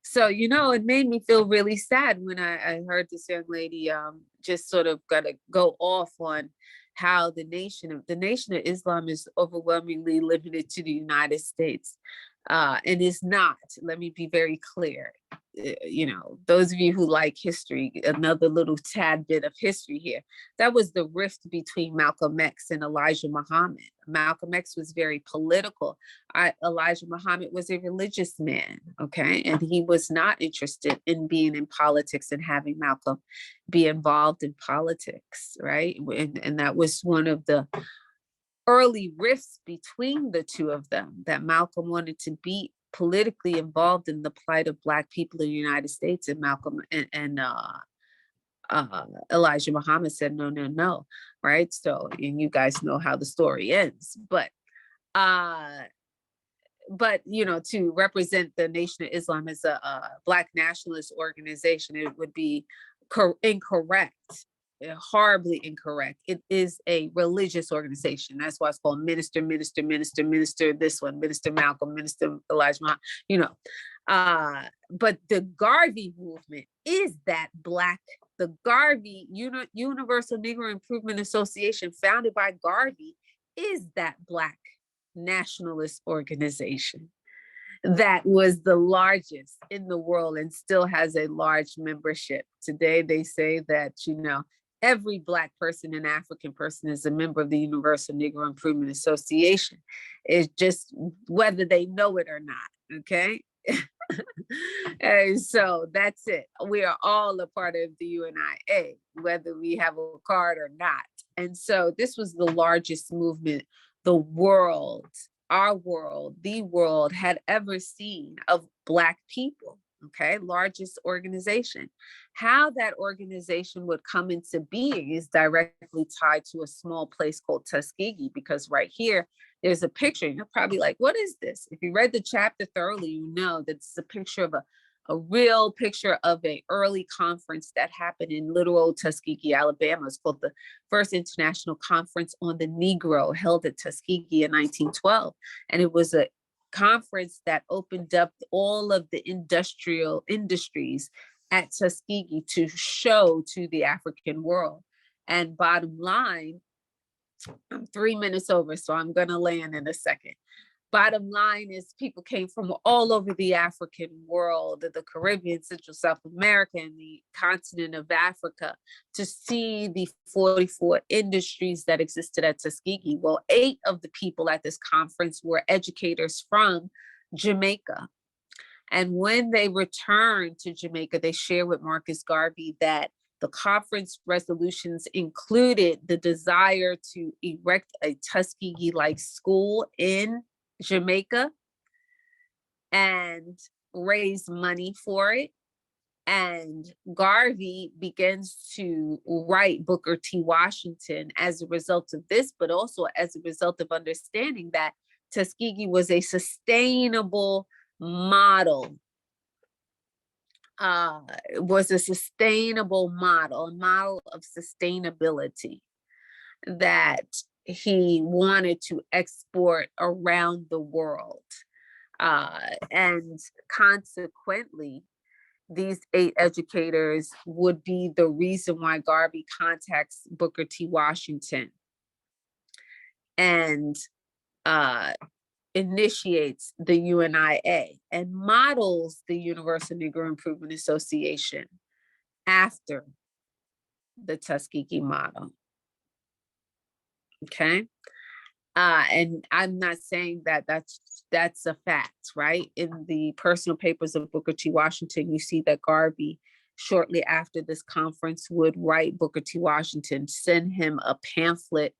So, you know, it made me feel really sad when I heard this young lady just sort of gotta go off on how the Nation of Islam is overwhelmingly limited to the United States. And is not, let me be very clear. You know, those of you who like history, another little tad bit of history here. That was the rift between Malcolm X and Elijah Muhammad. Malcolm X was very political. Elijah Muhammad was a religious man, okay? And he was not interested in being in politics and having Malcolm be involved in politics, right? And that was one of the early rifts between the two of them, that Malcolm wanted to be politically involved in the plight of Black people in the United States, and Malcolm and Elijah Muhammad said no, no, no, right? So, and you guys know how the story ends, but you know, to represent the Nation of Islam as a Black nationalist organization, it would be incorrect. Horribly incorrect. It is a religious organization. That's why it's called Minister, this one, Minister Malcolm, Minister Elijah Muhammad, you know. But the Garvey movement is that the Garvey Universal Negro Improvement Association, founded by Garvey, is that Black nationalist organization that was the largest in the world and still has a large membership. Today, they say that, you know, every Black person and African person is a member of the Universal Negro Improvement Association. It's just whether they know it or not, okay? And so that's it. We are all a part of the UNIA, whether we have a card or not. And so this was the largest movement the world, our world, the world had ever seen of Black people. Okay, largest organization. How that organization would come into being is directly tied to a small place called Tuskegee, because right here, there's a picture. You're probably like, what is this? If you read the chapter thoroughly, you know that it's a picture of a real picture of an early conference that happened in little old Tuskegee, Alabama. It's called the First International Conference on the Negro, held at Tuskegee in 1912. And it was a conference that opened up all of the industries at Tuskegee to show to the African world. And bottom line, I'm 3 minutes over, so I'm gonna land in a second. Bottom line is people came from all over the African world, the Caribbean, Central South America, and the continent of Africa to see the 44 industries that existed at Tuskegee. Well, 8 of the people at this conference were educators from Jamaica. And when they returned to Jamaica, they shared with Marcus Garvey that the conference resolutions included the desire to erect a Tuskegee-like school in Jamaica and raise money for it. And Garvey begins to write Booker T. Washington as a result of this, but also as a result of understanding that Tuskegee was a sustainable model, a model of sustainability that he wanted to export around the world. And consequently, these 8 educators would be the reason why Garvey contacts Booker T. Washington and initiates the UNIA and models the Universal Negro Improvement Association after the Tuskegee model. Okay. And I'm not saying that that's a fact, right? In the personal papers of Booker T. Washington, you see that Garvey, shortly after this conference, would write Booker T. Washington, send him a pamphlet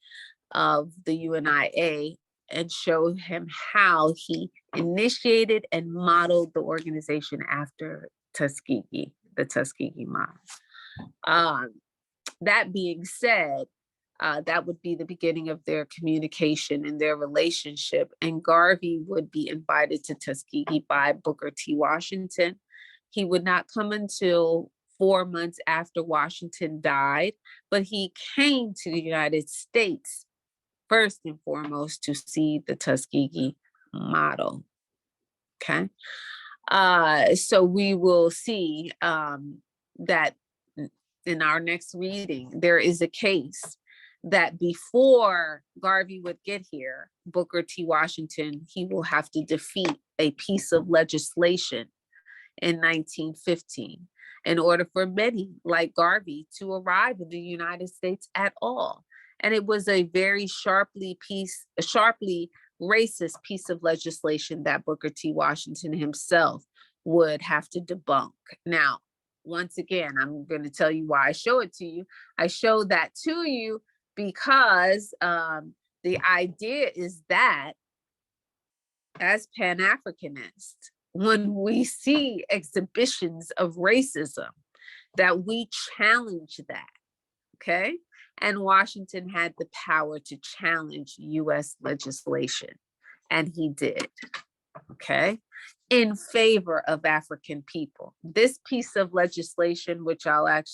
of the UNIA and show him how he initiated and modeled the organization after Tuskegee, the Tuskegee model. That being said, that would be the beginning of their communication and their relationship. And Garvey would be invited to Tuskegee by Booker T. Washington. He would not come until 4 months after Washington died, but he came to the United States first and foremost to see the Tuskegee model. Okay. So we will see that in our next reading, there is a case that before Garvey would get here, Booker T. Washington, he will have to defeat a piece of legislation in 1915 in order for many like Garvey to arrive in the United States at all. And it was a very sharply racist piece of legislation that Booker T. Washington himself would have to debunk. Now, once again, I'm going to tell you why I show it to you. I show that to you because the idea is that as Pan-Africanists, when we see exhibitions of racism, that we challenge that, okay? And Washington had the power to challenge US legislation, and he did, okay? In favor of African people. This piece of legislation, which I'm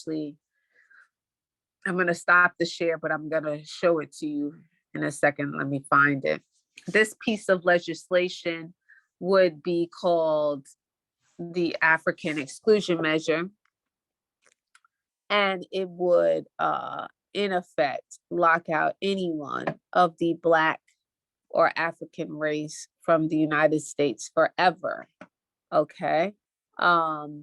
gonna stop the share, but I'm gonna show it to you in a second. Let me find it. This piece of legislation would be called the African Exclusion Measure. And it would, in effect, lock out anyone of the Black or African race from the United States forever, okay? Had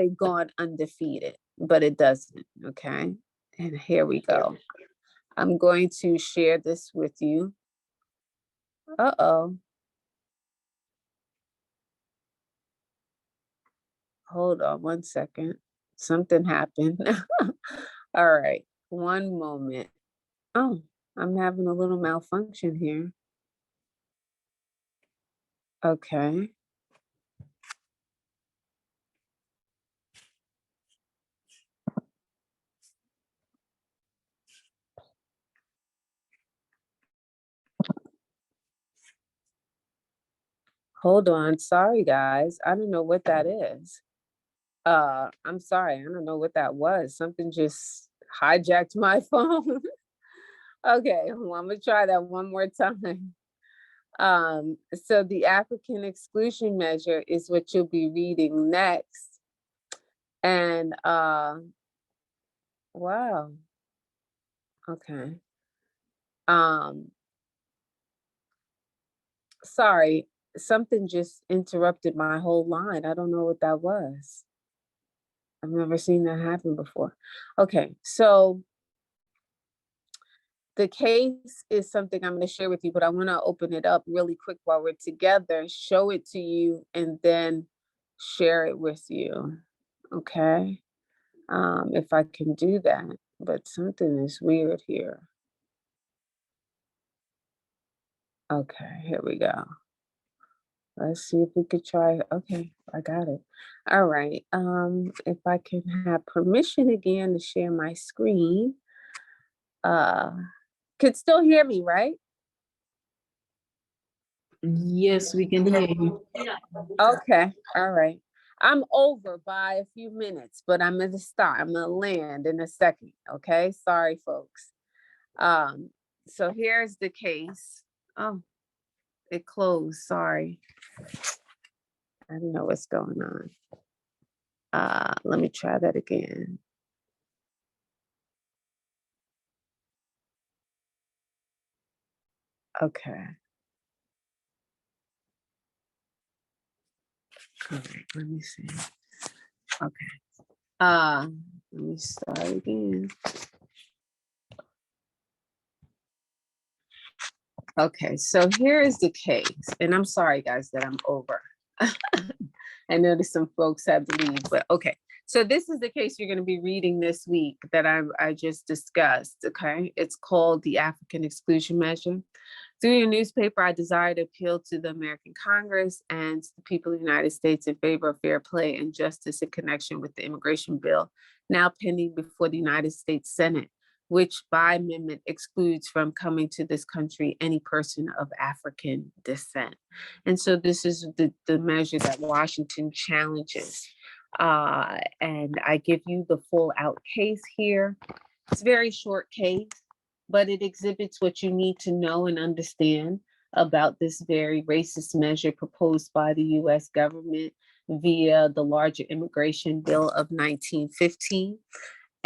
it gone undefeated, but it doesn't, okay? And here we go. I'm going to share this with you. Uh-oh. Hold on one second. Something happened. All right, one moment. Oh, I'm having a little malfunction here. Okay. Hold on, sorry guys. I don't know what that is. I'm sorry, I don't know what that was. Something just hijacked my phone. Okay, well, I'm gonna try that one more time. So the African Exclusion Measure is what you'll be reading next. And wow. Okay. Sorry, something just interrupted my whole line. I don't know what that was. I've never seen that happen before. Okay, so the case is something I'm going to share with you, but I want to open it up really quick while we're together, show it to you, and then share it with you. Okay, if I can do that, but something is weird here. Okay, here we go. Let's see if we could try. Okay, I got it. All right. If I can have permission again to share my screen. Could still hear me, right? Yes, we can hear you. Okay, all right. I'm over by a few minutes, but I'm gonna start. I'm gonna land in a second. Okay, sorry, folks. So here's the case. Oh, it closed. Sorry. I don't know what's going on. Let me try that again. Okay. All right, let me see. Okay. Let me start again. Okay, so here is the case, and I'm sorry guys that I'm over. I noticed some folks had to leave, but okay. So this is the case you're going to be reading this week that I just discussed, okay? It's called the African Exclusion Measure. Through your newspaper, I desire to appeal to the American Congress and to the people of the United States in favor of fair play and justice in connection with the immigration bill now pending before the United States Senate, which by amendment excludes from coming to this country any person of African descent. And so this is the measure that Washington challenges. And I give you the full out case here. It's a very short case, but it exhibits what you need to know and understand about this very racist measure proposed by the US government via the larger immigration bill of 1915.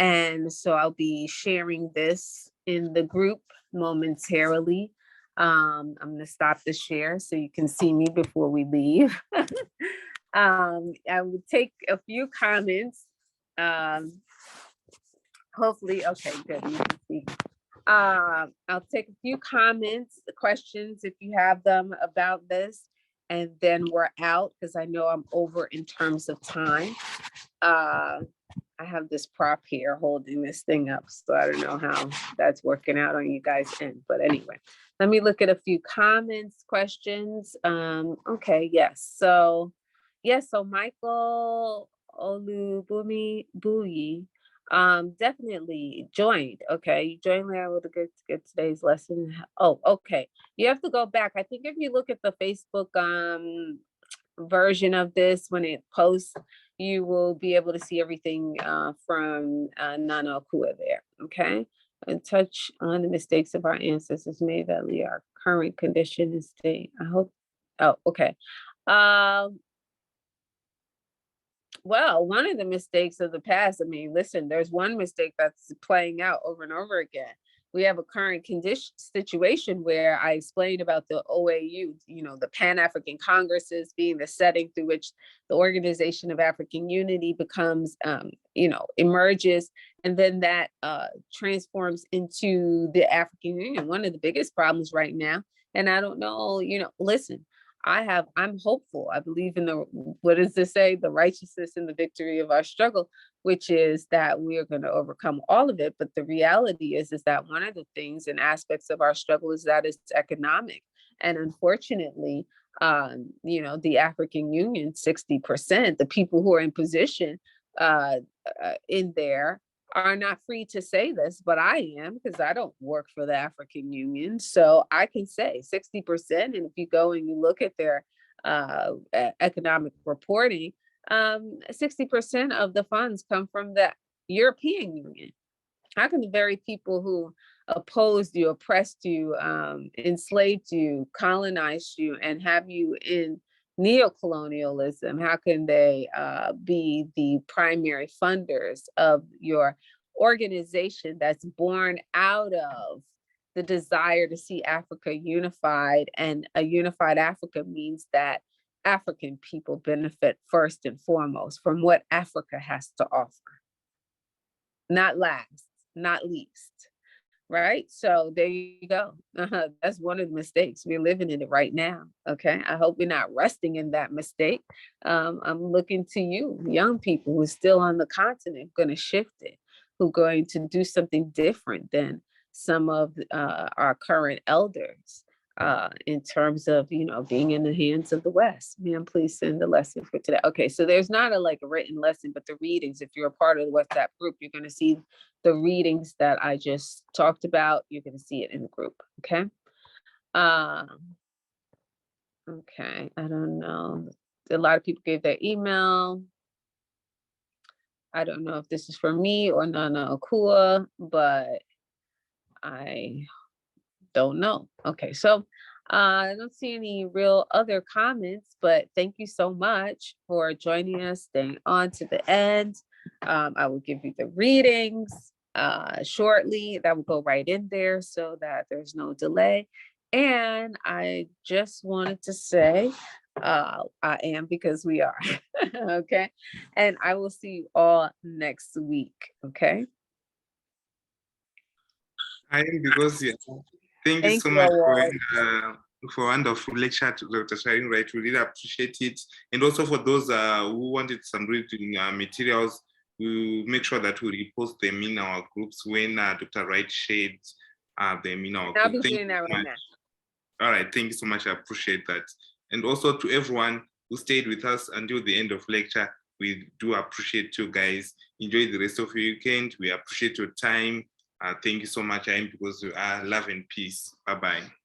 And so I'll be sharing this in the group momentarily. I'm gonna stop the share so you can see me before we leave. I will take a few comments. Hopefully, okay, good, you can see. I'll take a few comments, questions, if you have them about this, and then we're out because I know I'm over in terms of time. I have this prop here holding this thing up, so I don't know how that's working out on you guys' end, but anyway, let me look at a few comments, questions. Okay, yes, so Michael Olubumi Buyi definitely joined. Okay, you joined there. I would get today's lesson. Oh, okay. You have to go back. I think if you look at the Facebook version of this when it posts, you will be able to see everything from Nana Okua there. Okay, and touch on the mistakes of our ancestors made that lead our current condition and state. I hope. Oh, okay. Well, one of the mistakes of the past, I mean, listen, there's one mistake that's playing out over and over again. We have a current condition situation where I explained about the OAU, you know, the Pan-African Congresses being the setting through which the Organization of African Unity becomes, you know, emerges, and then that transforms into the African Union. One of the biggest problems right now, and I don't know, you know, listen, I'm hopeful. I believe in what does this say? The righteousness and the victory of our struggle, which is that we are going to overcome all of it. But the reality is that one of the things and aspects of our struggle is that it's economic. And unfortunately, you know, the African Union, 60%, the people who are in position in there are not free to say this, but I am, because I don't work for the African Union. So I can say 60%. And if you go and you look at their economic reporting, 60% of the funds come from the European Union. How can the very people who opposed you, oppressed you, enslaved you, colonized you, and have you in neocolonialism, how can they be the primary funders of your organization that's born out of the desire to see Africa unified? And a unified Africa means that African people benefit first and foremost from what Africa has to offer, not last, not least. Right? So there you go. That's one of the mistakes. We're living in it right now. Okay. I hope we're not resting in that mistake. I'm looking to you, young people who are still on the continent, going to shift it, who are going to do something different than some of our current elders in terms of, you know, being in the hands of the West. Ma'am, please send the lesson for today. Okay. So there's not a written lesson, but the readings, if you're a part of the WhatsApp group, you're going to see the readings that I just talked about. You're going to see it in the group. Okay. Okay. I don't know. A lot of people gave their email. I don't know if this is for me or Nana Okua, but I don't know. Okay. So I don't see any real other comments, but thank you so much for joining us, staying on to the end. I will give you the readings shortly. That will go right in there so that there's no delay. And I just wanted to say, I am because we are. Okay. And I will see you all next week. Okay. I am because, yeah. Thank you so much for wonderful lecture to Dr. Sharing Wright. We really appreciate it. And also for those who wanted some reading materials, we'll make sure that we repost them in our groups when Dr. Wright shared them in our group. I'll be doing that right now. All right, thank you so much. I appreciate that. And also to everyone who stayed with us until the end of lecture, we do appreciate you guys. Enjoy the rest of your weekend. We appreciate your time. Thank you so much, because you are love and peace. Bye-bye.